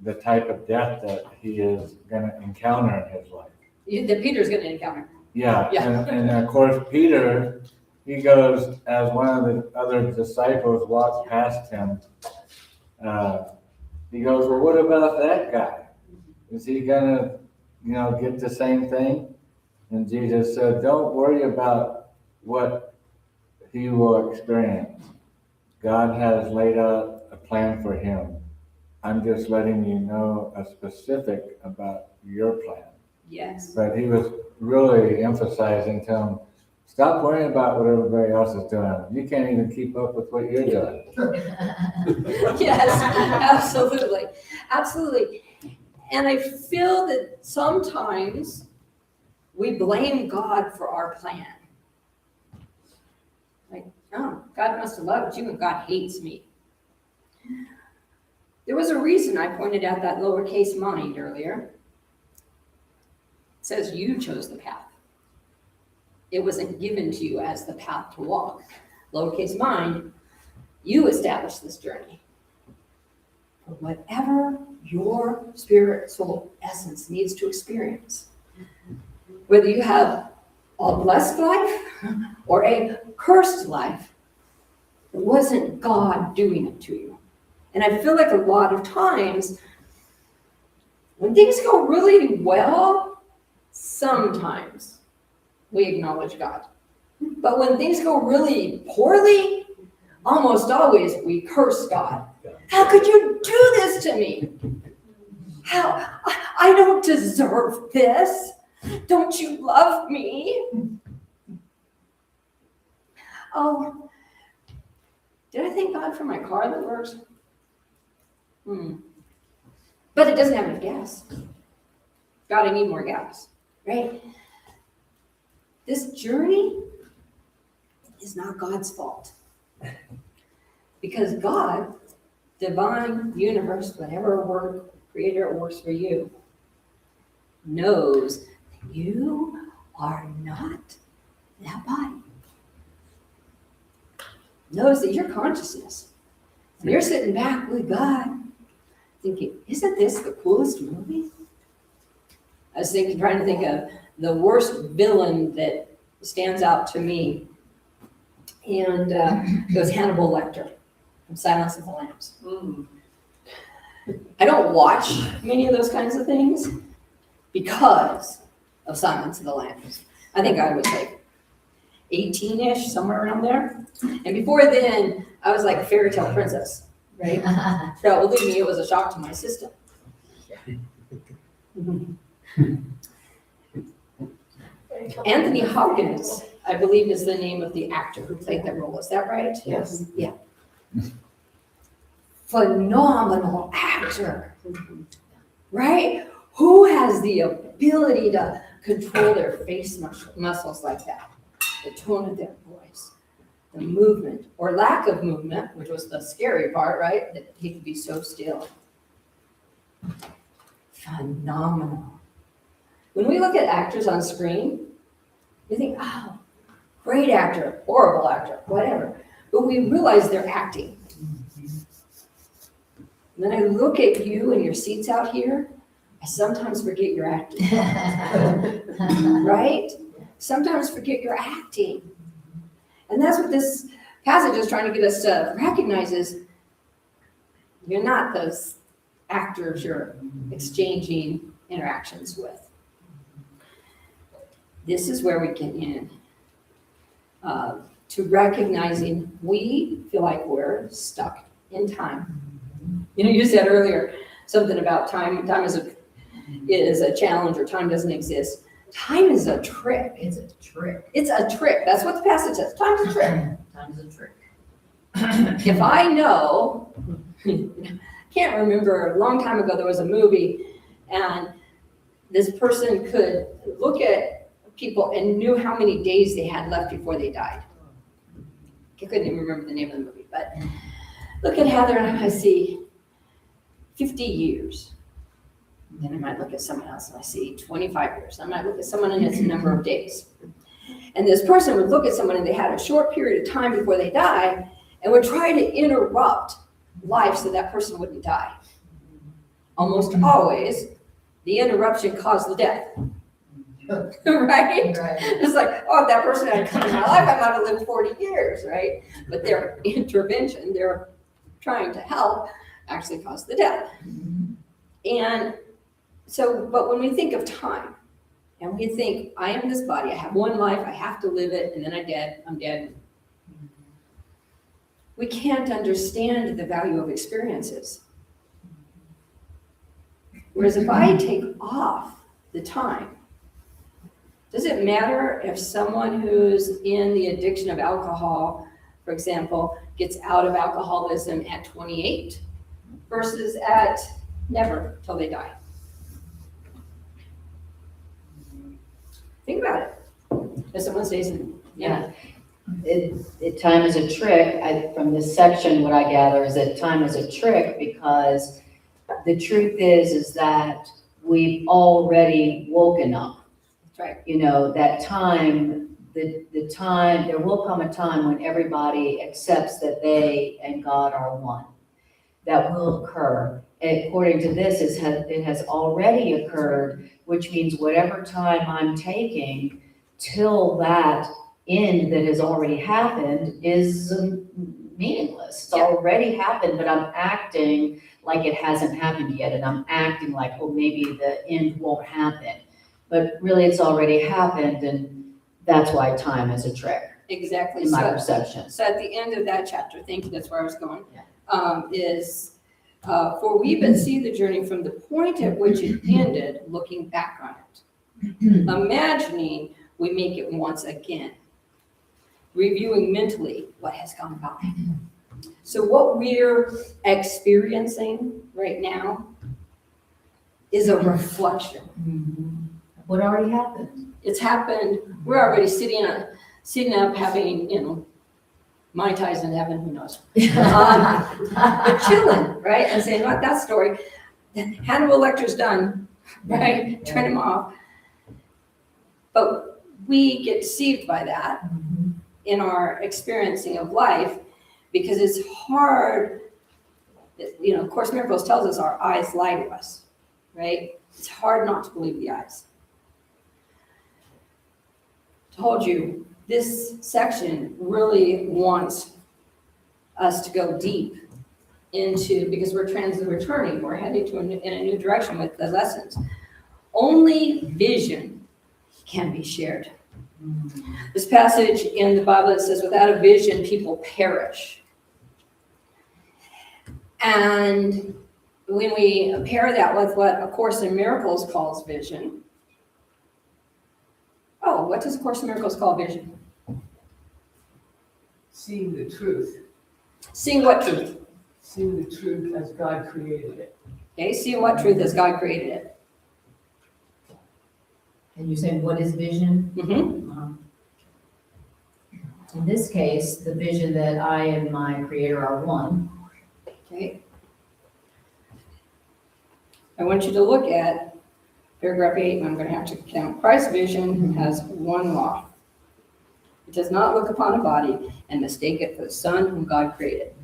the type of death that he is going to encounter in his life. That Peter's going to encounter. Yeah, Yeah. And of course Peter, he goes, as one of the other disciples walks past him, he goes, well, what about that guy? Is he going to, get the same thing? And Jesus said, don't worry about what he will experience. God has laid out a plan for him. I'm just letting you know a specific about your plan. Yes. But he was really emphasizing to him, stop worrying about what everybody else is doing. You can't even keep up with what you're doing. Yes, absolutely. Absolutely. And I feel that sometimes we blame God for our plan. Like, oh, God must have loved you and God hates me. There was a reason I pointed out that lowercase mind earlier. It says you chose the path. It wasn't given to you as the path to walk. Lowercase mind, you established this journey. For whatever your spirit, soul, essence needs to experience. Whether you have a blessed life or a cursed life, it wasn't God doing it to you. And I feel like a lot of times, when things go really well, sometimes we acknowledge God. But when things go really poorly, almost always we curse God. How could you do this to me? How? I don't deserve this. Don't you love me? Oh, did I thank God for my car that works? But it doesn't have enough gas. God, I need more gas, right? This journey is not God's fault. Because God, divine, universe, whatever word, creator works for you, knows that you are not that body. Knows that your consciousness. And you're sitting back with God thinking, isn't this the coolest movie? I was trying to think of the worst villain that stands out to me. And it was Hannibal Lecter from Silence of the Lambs. I don't watch many of those kinds of things because of Silence of the Lambs. I think I was like 18-ish, somewhere around there. And before then, I was like a fairy tale princess, right? So believe me, it was a shock to my system. Anthony Hopkins, I believe, is the name of the actor who played that role. Is that right? Yes. Yeah. Phenomenal actor, right? Who has the ability to control their face muscles like that? The tone of their voice, the movement or lack of movement, which was the scary part, right? That he could be so still. Phenomenal. When we look at actors on screen, we think, oh, great actor, horrible actor, whatever. But we realize they're acting. And then I look at you and your seats out here, I sometimes forget you're acting. Right? Sometimes forget you're acting. And that's what this passage is trying to get us to recognize is you're not those actors you're exchanging interactions with. This is where we get in to recognizing we feel like we're stuck in time. You know, you said earlier something about time. Time is a challenge, or time doesn't exist. Time is a trick. It's a trick. It's a trick. That's what the passage says. Time's a trick. Time's a trick. If I know, can't remember, a long time ago there was a movie, and this person could look at people and knew how many days they had left before they died. I couldn't even remember the name of the movie, but look at Heather and I see 50 years. Then I might look at someone else and I see 25 years. I might look at someone and it's a number of days. And this person would look at someone and they had a short period of time before they die and would try to interrupt life so that person wouldn't die. Almost always, the interruption caused the death. Right? It's like, oh, if that person had come in my life, I might have lived 40 years, right? But their intervention, their trying to help, actually caused the death. And so, but when we think of time, and we think, I am this body, I have one life, I have to live it, and then I'm dead. We can't understand the value of experiences. Whereas if I take off the time, does it matter if someone who's in the addiction of alcohol, for example, gets out of alcoholism at 28 versus at never till they die? Think about it. If someone stays in, Yeah. Time is a trick. From this section, what I gather is that time is a trick because the truth is that we've already woken up. That's right. You know, that time, the time, there will come a time when everybody accepts that they and God are one. That will occur. And according to this, it has already occurred, which means whatever time I'm taking till that end that has already happened is meaningless. It's already happened, but I'm acting like it hasn't happened yet. And I'm acting like, oh, maybe the end won't happen. But really, it's already happened, and that's why time is a trick. Exactly. In my perception. So at the end of that chapter, thank you, that's where I was going, for we but see the journey from the point at which it ended, looking back on it. Imagining we make it once again. Reviewing mentally what has gone by. So what we're experiencing right now is a reflection. What already happened? It's happened. We're already sitting up having, Mai Tais in heaven, who knows? But chilling, right? And saying, what, that story, Hannibal Lecter's done, right? Turn him off. But we get deceived by that in our experiencing of life because it's hard. Course in Miracles tells us our eyes lie to us, right? It's hard not to believe the eyes. told you, this section really wants us to go deep into, because we're turning, we're heading in a new direction with the lessons. Only vision can be shared. This passage in the Bible, it says, without a vision, people perish. And when we pair that with what A Course in Miracles calls vision, what does A Course in Miracles call vision? Seeing the truth. Seeing what truth? Seeing the truth as God created it. Okay, seeing what truth as God created it. And you say, what is vision? Mm-hmm. In this case, the vision that I and my creator are one. Okay. I want you to look at paragraph 8, and I'm going to have to count. Christ's vision has one law. It does not look upon a body and mistake it for the Son whom God created.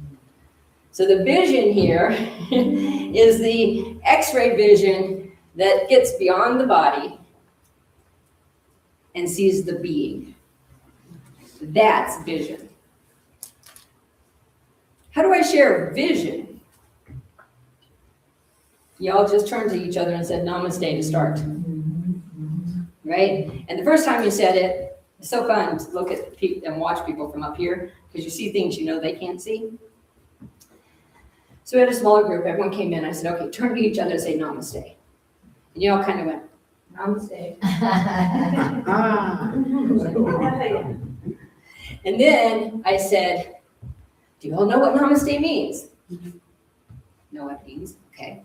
So the vision here is the X-ray vision that gets beyond the body and sees the being. That's vision. How do I share vision? Y'all just turned to each other and said Namaste to start. Right? And the first time you said it, it's so fun to look at people and watch people from up here because you see things you know they can't see. So we had a smaller group, everyone came in, I said, okay, turn to each other and say Namaste. And you all kind of went, Namaste. And then I said, do you all know what Namaste means? Know what it means? Okay.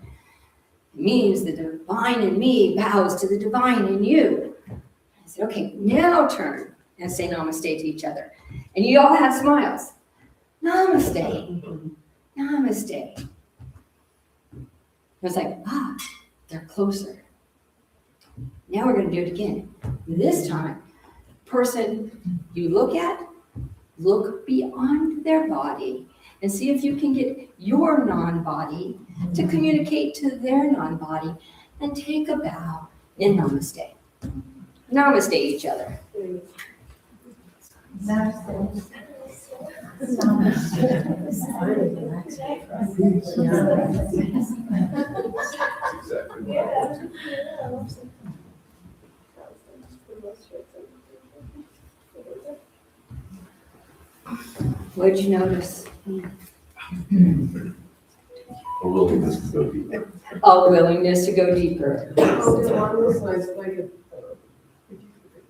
It means the divine in me bows to the divine in you. I said, okay, now turn and say Namaste to each other. And you all had smiles. Namaste. Namaste. It was like, they're closer. Now we're going to do it again. This time, person you look beyond their body and see if you can get your non-body to communicate to their non-body and take a bow in Namaste. Namaste each other. Exactly. What'd you notice? A willingness to go deeper. A willingness to go deeper.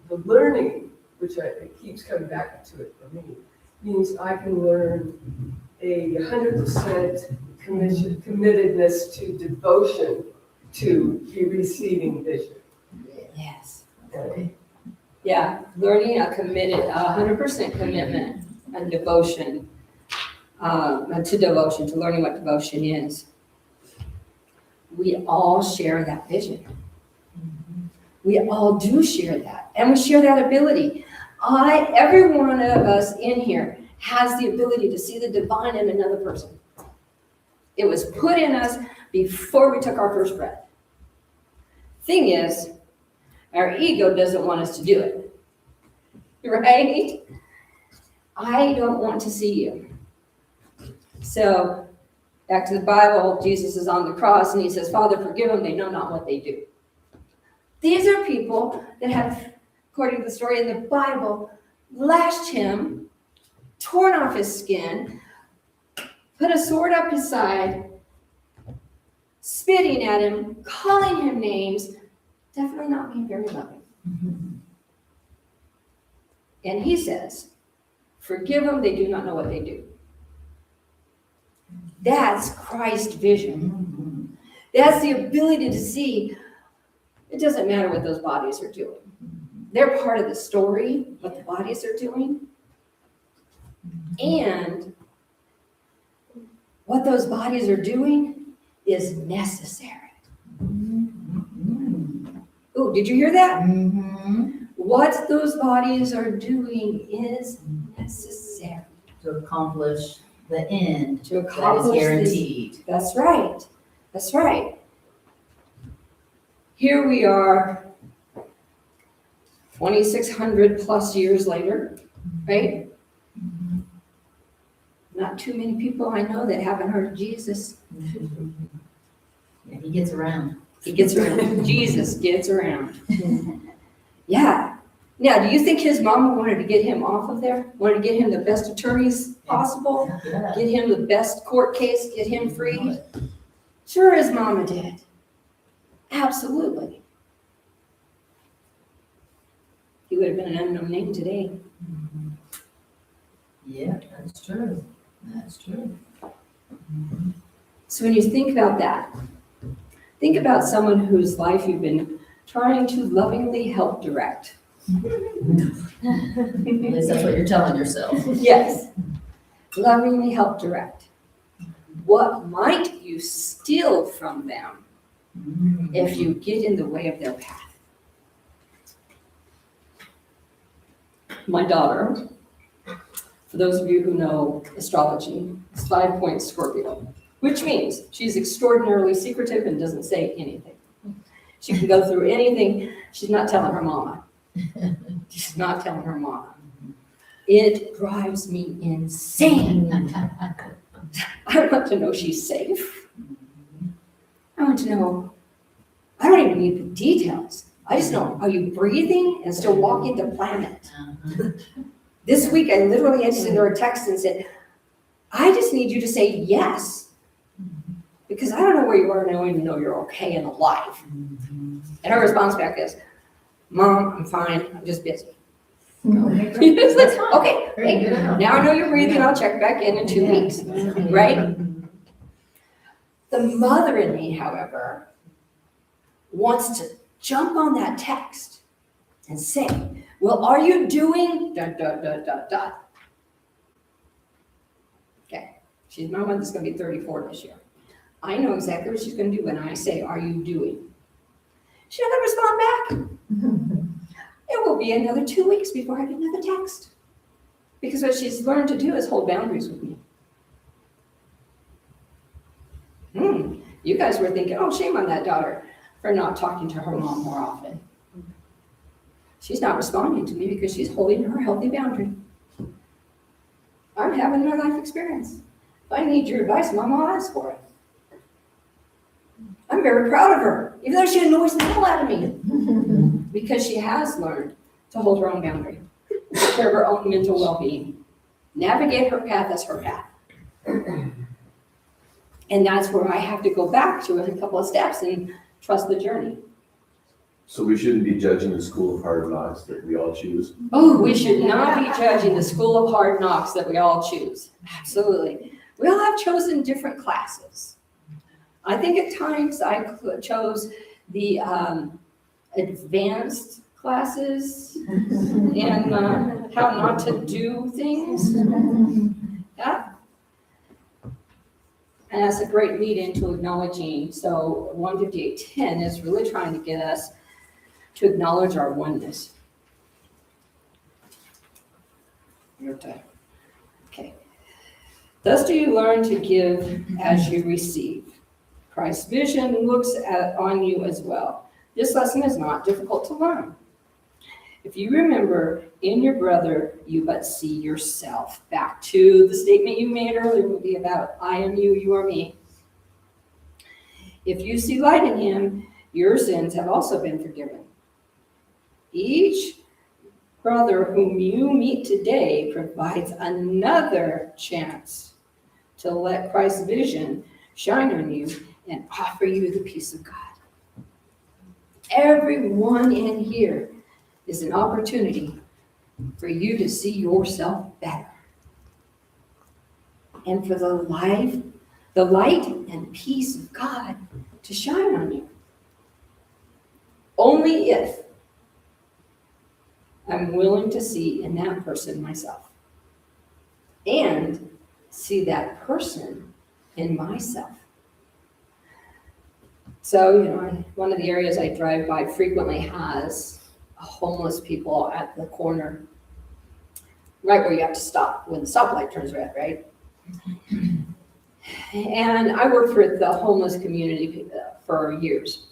The learning, which it keeps coming back to it for me, means I can learn a 100% committedness to devotion to the receiving vision. Yes. Yeah, learning a 100% commitment and devotion to devotion, to learning what devotion is. We all share that vision. We all do share that, and we share that ability. Every one of us in here has the ability to see the divine in another person. It was put in us before we took our first breath. Thing is, our ego doesn't want us to do it, right? I don't want to see you. So, back to the Bible, Jesus is on the cross and he says, Father, forgive them, they know not what they do. These are people that have, according to the story in the Bible, lashed him, torn off his skin, put a sword up his side, spitting at him, calling him names, definitely not being very loving. And he says, forgive them, they do not know what they do. That's Christ's vision. That's the ability to see, it doesn't matter what those bodies are doing. They're part of the story, what the bodies are doing. And what those bodies are doing is necessary. Oh, did you hear that? What those bodies are doing is necessary. To accomplish the end To that is accomplish guaranteed. That's right. That's right. Here we are 2,600 plus years later, right? Not too many people I know that haven't heard of Jesus. Yeah, he gets around. He gets around. Jesus gets around. Yeah. Now, do you think his mama wanted to get him off of there? Wanted to get him the best attorneys possible? Yeah. Get him the best court case? Get him free? Sure, his mama did. Absolutely. He would have been an unknown name today. Yeah, that's true. That's true. So when you think about that, think about someone whose life you've been trying to lovingly help direct. At least that's what you're telling yourself. Yes. Lovingly help direct. What might you steal from them if you get in the way of their path? My daughter, for those of you who know astrology, is 5-point Scorpio, which means she's extraordinarily secretive and doesn't say anything. She can go through anything. She's not telling her mama. She's not telling her mama. It drives me insane. I want to know she's safe. I want to know, I don't even need the details. I just know, are you breathing and still walking the planet? This week, I literally had to send her a text and said, I just need you to say yes. Because I don't know where you are and I don't even know you're okay and alive. And her response back is, Mom, I'm fine, I'm just busy. It's like, okay, hey, now I know you're breathing, I'll check back in 2 weeks, right? The mother in me, however, wants to jump on that text and say, well, are you doing ... Okay, she's my one that's gonna be 34 this year. I know exactly what she's gonna do when I say, are you doing? She's not gonna respond back. It will be another 2 weeks before I get another text. Because what she's learned to do is hold boundaries with me. You guys were thinking, oh, shame on that daughter for not talking to her mom more often. She's not responding to me because she's holding her healthy boundary. I'm having my life experience. If I need your advice, Mom, I'll ask for it. I'm very proud of her, even though she annoys the hell out of me. Because she has learned to hold her own boundary, take care of her own mental well-being, navigate her path as her path. And that's where I have to go back to in a couple of steps and trust the journey. So we shouldn't be judging the school of hard knocks that we all choose? Oh, we should not be judging the school of hard knocks that we all choose. Absolutely. We all have chosen different classes. I think at times I chose the advanced classes and how not to do things. Yeah. And that's a great lead into acknowledging. So 158.10 is really trying to get us to acknowledge our oneness. Okay. Thus do you learn to give as you receive. Christ's vision looks on you as well. This lesson is not difficult to learn. If you remember, in your brother, you but see yourself. Back to the statement you made earlier would be about I am you, you are me. If you see light in him, your sins have also been forgiven. Each brother whom you meet today provides another chance to let Christ's vision shine on you and offer you the peace of God. Everyone in here is an opportunity for you to see yourself better. And for the light and peace of God to shine on you. Only if I'm willing to see in that person myself. And see that person in myself. So, one of the areas I drive by frequently has homeless people at the corner, right where you have to stop when the stoplight turns red, right? And I worked for the homeless community for years.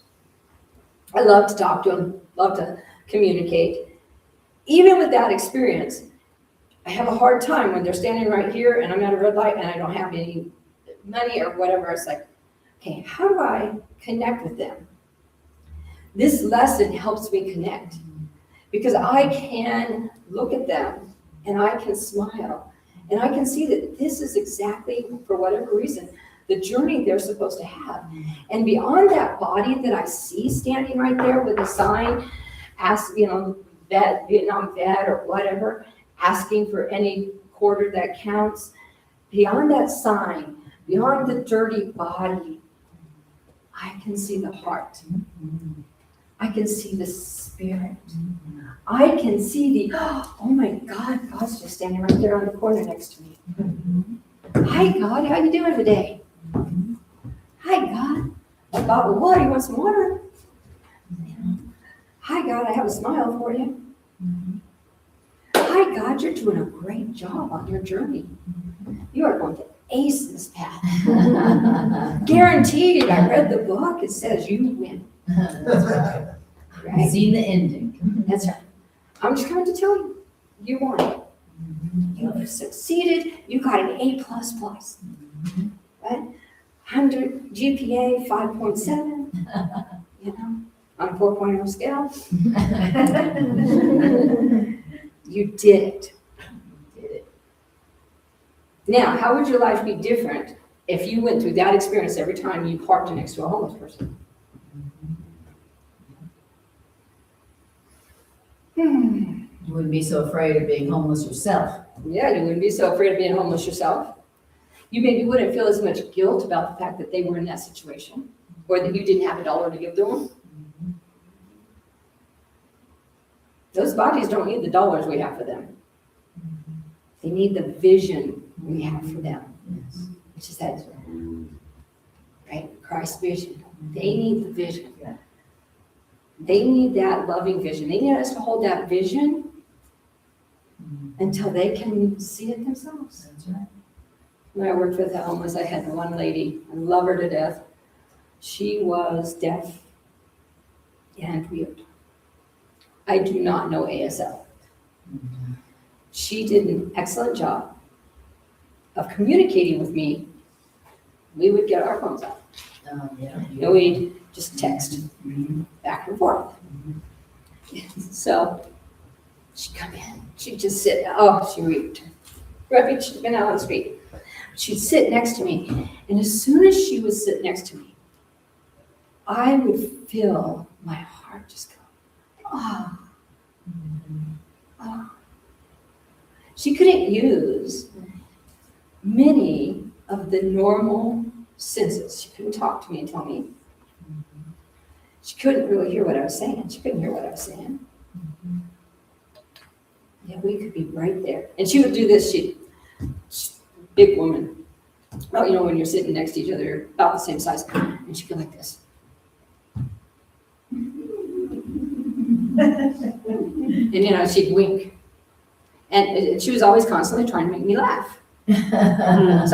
I love to talk to them, love to communicate. even with that experience, I have a hard time when they're standing right here and I'm at a red light and I don't have any money or whatever. It's like, okay, how do I connect with them? This lesson helps me connect because I can look at them and I can smile and I can see that this is exactly, for whatever reason, the journey they're supposed to have. And beyond that body that I see standing right there with a sign, vet, Vietnam vet or whatever, asking for any quarter that counts, beyond that sign, beyond the dirty body, I can see the heart. I can see the spirit. I can see oh my God, God's just standing right there on the corner next to me. Hi, God, how you doing today? Hi, God. I bought water. You want some water? Hi, God, I have a smile for you. Hi, God, you're doing a great job on your journey. You are going to ace this path. Guaranteed. I read the book. It says you win. That's right. Right? Seen the ending. That's right. I'm just coming to tell you, you won. You've succeeded. You got an A++. Right? 100 GPA 5.7. On a 4.0 scale. You did it. Now, how would your life be different if you went through that experience every time you parked next to a homeless person? You wouldn't be so afraid of being homeless yourself. Yeah, you wouldn't be so afraid of being homeless yourself. You maybe wouldn't feel as much guilt about the fact that they were in that situation or that you didn't have $1 to give to them. Those bodies don't need the dollars we have for them. They need the vision we have for them, which is that, right? Christ's vision. They need the vision. They need that loving vision. They need us to hold that vision until they can see it themselves. That's right. When I worked with the homeless, I had one lady, I love her to death. She was deaf and mute. I do not know ASL. She did an excellent job of communicating with me. We would get our phones out. And we'd just text back and forth. So she'd come in, she'd just sit, she weeped. Right, she'd been out on the street. She'd sit next to me, and as soon as she would sit next to me, I would feel my heart just go, oh. She couldn't use many of the normal senses. She couldn't talk to me and tell me. She couldn't really hear what I was saying. She couldn't hear what I was saying. Yeah, we could be right there. And she would do this. She's big woman. Oh, when you're sitting next to each other, about the same size. And she'd go like this. And she'd wink. And she was always constantly trying to make me laugh. So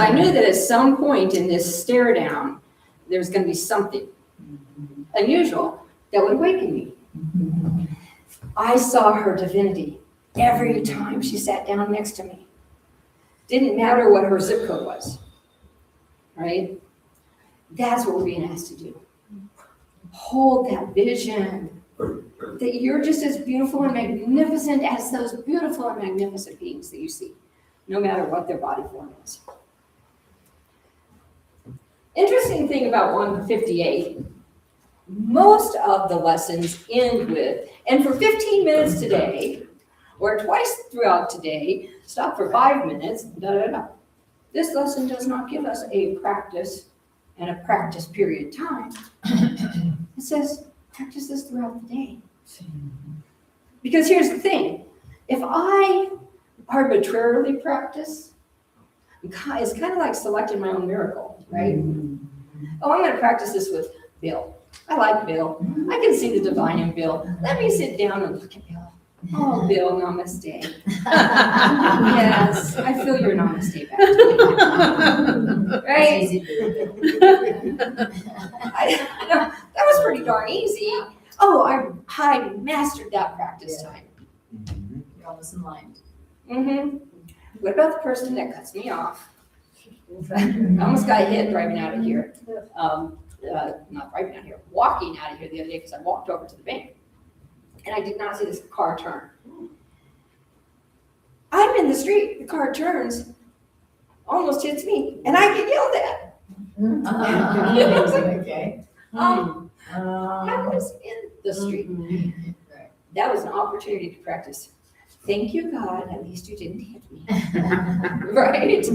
I knew that at some point in this stare down, there was going to be something unusual that would awaken me. I saw her divinity every time she sat down next to me. Didn't matter what her zip code was, right? That's what we're being asked to do. Hold that vision that you're just as beautiful and magnificent as those beautiful and magnificent beings that you see, no matter what their body form is. Interesting thing about 158, most of the lessons end with, and for 15 minutes today, or twice throughout today, stop for 5 minutes, This lesson does not give us a practice and a practice period time. It says, practice this throughout the day. Because here's the thing, if I arbitrarily practice, it's kind of like selecting my own miracle, right? Oh, I'm going to practice this with Bill. I like Bill. I can see the divine in Bill. Let me sit down and look at Bill. Oh, Bill, namaste. Yes, I feel your namaste back to me. Right? That was pretty darn easy. Oh, I mastered that practice time. You're almost in line. What about the person that cuts me off? I almost got hit driving out of here. Not driving out of here, walking out of here the other day because I walked over to the bank. And I did not see this car turn. I'm in the street, the car turns, almost hits me, and I get yelled at. Okay. I was in the street. That was an opportunity to practice. Thank you, God, at least you didn't hit me. Right?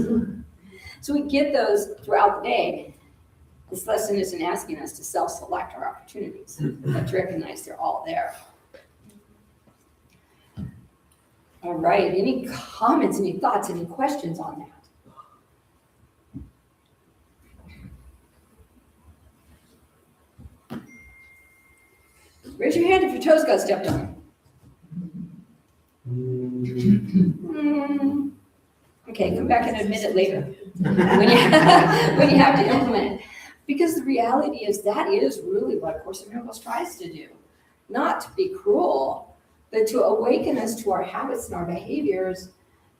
So we get those throughout the day. This lesson isn't asking us to self-select our opportunities, but to recognize they're all there. All right, any comments, any thoughts, any questions on that? Raise your hand if your toes got stepped on. Okay, come back and admit it later when you have to implement it. Because the reality is that is really what A Course in Miracles tries to do. Not to be cruel, but to awaken us to our habits and our behaviors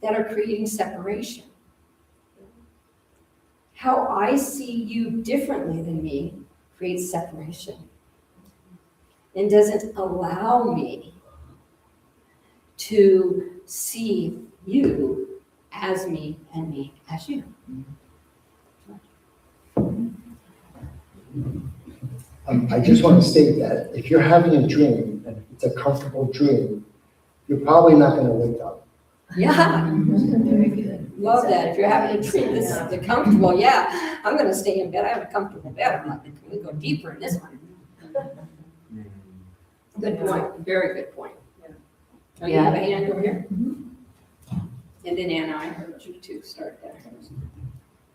that are creating separation. How I see you differently than me creates separation and doesn't allow me to see you as me and me as you. I just want to state that if you're having a dream, and it's a comfortable dream, you're probably not going to wake up. Yeah. Very good. Love that. If you're having a dream, this is the comfortable, yeah. I'm going to stay in bed. I have a comfortable bed. I'm not going to go deeper in this one. Good point. Very good point. Oh, you have a hand over here? And then Anna, I heard you two start that.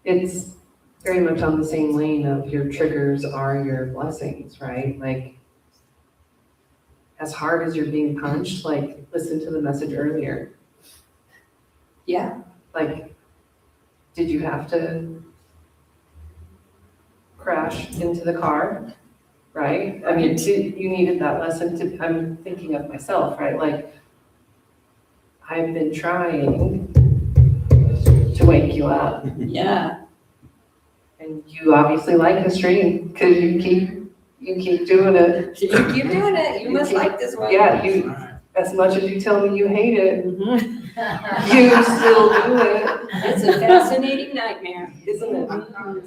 It's very much on the same lane of your triggers are your blessings, right? Like, as hard as you're being punched, like, listen to the message earlier. Yeah. Like, did you have to crash into the car, right? I mean, you needed that lesson to, I'm thinking of myself, right? Like, I've been trying to wake you up. Yeah. And you obviously like this dream because you keep doing it. You keep doing it. You must like this one. Yeah, you, as much as you tell me you hate it, you still do it. It's a fascinating nightmare. Isn't it?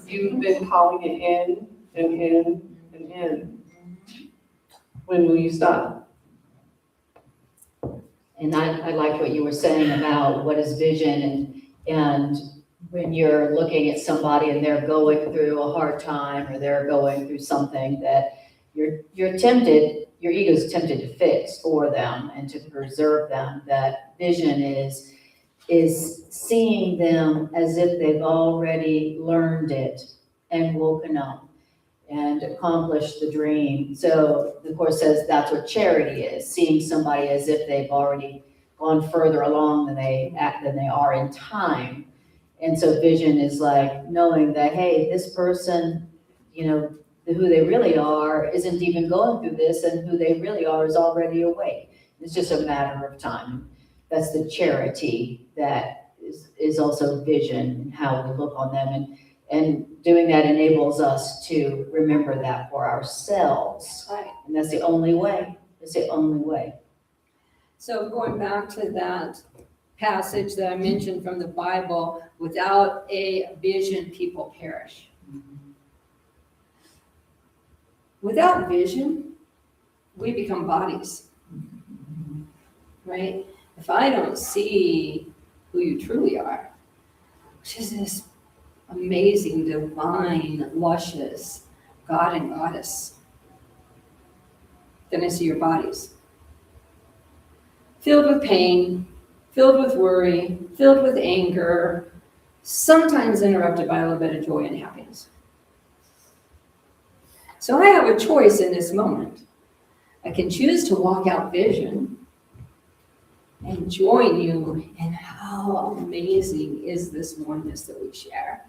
You've been calling it in and in and in. When will you stop? And I liked what you were saying about what is vision and when you're looking at somebody and they're going through a hard time or they're going through something that you're tempted, your ego's tempted to fix for them and to preserve them, that vision is seeing them as if they've already learned it and woken up and accomplished the dream. So the Course says that's what charity is, seeing somebody as if they've already gone further along than they are in time. And so vision is like knowing that, hey, this person, you know, who they really are isn't even going through this, and who they really are is already awake. It's just a matter of time. That's the charity that is also vision and how we look on them. And doing that enables us to remember that for ourselves. Right. And that's the only way. It's the only way. So going back to that passage that I mentioned from the Bible, without a vision, people perish. Without vision, we become bodies, right? If I don't see who you truly are, which is this amazing, divine, luscious God and Goddess, then I see your bodies. Filled with pain, filled with worry, filled with anger, sometimes interrupted by a little bit of joy and happiness. So I have a choice in this moment. I can choose to walk out vision and join you in how amazing is this oneness that we share,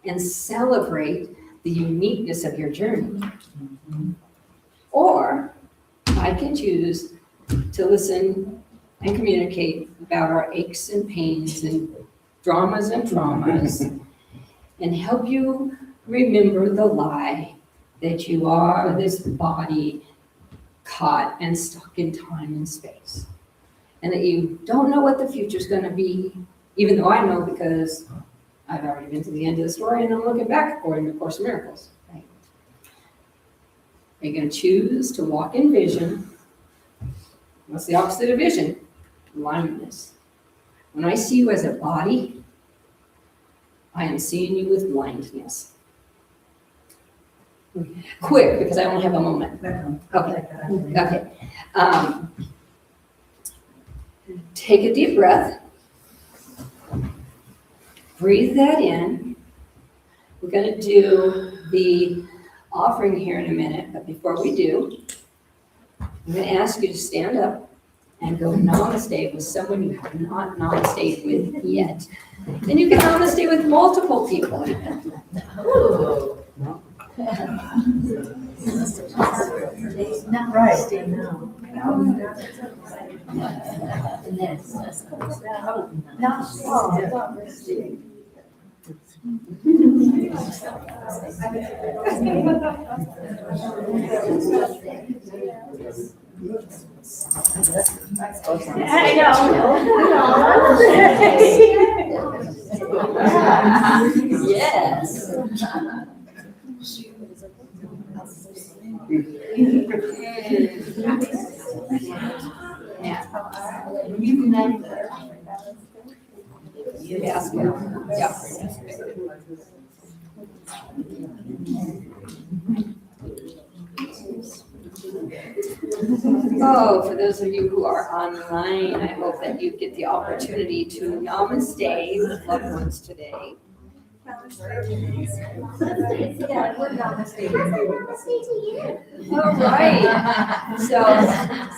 and celebrate the uniqueness of your journey. Or I can choose to listen and communicate about our aches and pains and dramas and traumas and help you remember the lie that you are this body caught and stuck in time and space. And that you don't know what the future's gonna be, even though I know because I've already been to the end of the story and I'm looking back according to Course in Miracles. Right? Are you gonna choose to walk in vision? What's the opposite of vision? Blindness. When I see you as a body, I am seeing you with blindness. Quick, because I only have a moment. Okay. Okay. Take a deep breath. Breathe that in. We're going to do the offering here in a minute, but before we do, I'm going to ask you to stand up and go namaste with someone you have not namaste with yet. And you can namaste with multiple people. Not right. No. I know. Yes. Yes. Oh, for those of you who are online, I hope that you get the opportunity to namaste with loved ones today. All right. So I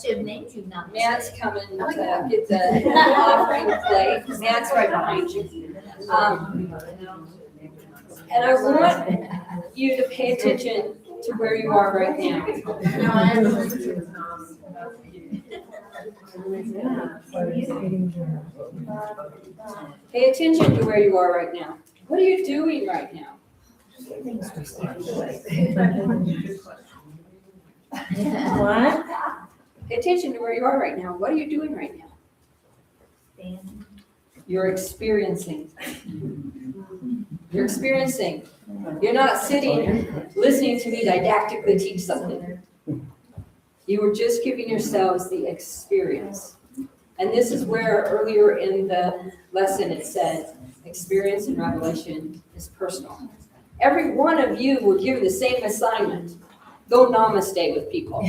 should have named you now. Matt's coming to get the offering plate. Matt's right behind you. And I want you to pay attention to where you are right now. Pay attention to where you are right now. What are you doing right now? What? Pay attention to where you are right now. What are you doing right now? You're experiencing. You're experiencing. You're not sitting, listening to me didactically teach something. You were just giving yourselves the experience. And this is where earlier in the lesson it said, experience and revelation is personal. Every one of you were given the same assignment. Go namaste with people.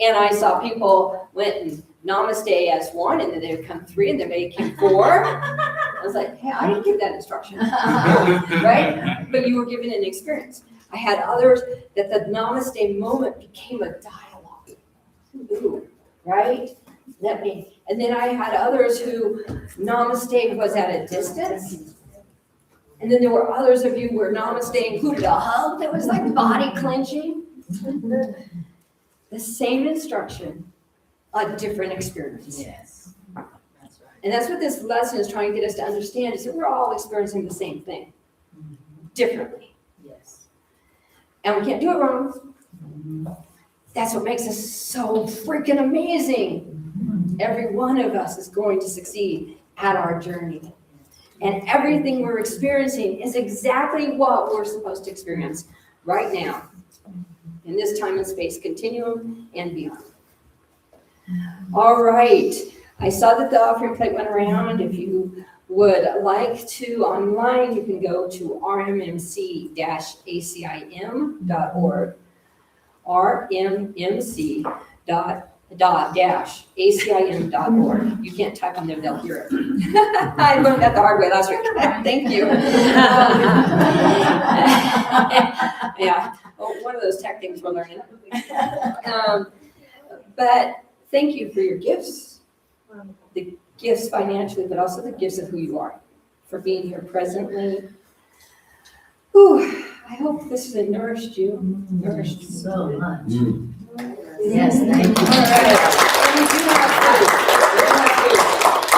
And I saw people went and namaste as one, and then they would come three, and then they came four. I was like, hey, I didn't give that instruction. Right? But you were given an experience. I had others that the namaste moment became a dialogue. Ooh, right? And then I had others who namaste was at a distance. And then there were others of you where namaste included a hug that was like body clenching. The same instruction, a different experience. Yes. That's right. And that's what this lesson is trying to get us to understand, is that we're all experiencing the same thing, differently. Yes. And we can't do it wrong. That's what makes us so freaking amazing. Every one of us is going to succeed at our journey. And everything we're experiencing is exactly what we're supposed to experience right now, in this time and space continuum and beyond. All right. I saw that the offering plate went around. If you would like to online, you can go to rmmc-acim.org, rmmc.acim.org. You can't type on there, they'll hear it. I learned that the hard way last week. Thank you. Yeah, well, one of those tech things we're learning. But thank you for your gifts, the gifts financially, but also the gifts of who you are, for being here presently. Whew, I hope this has nourished you. Nourished So much. Mm. Yes, thank you. All right. And we do have food.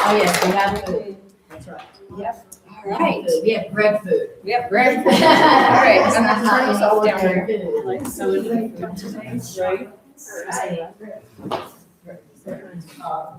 Oh, yes, we have food. That's right. Yep. All right. We have bread food. We have bread. All right, I'm gonna turn this off down here. Like, so when you come to things, right? Oh.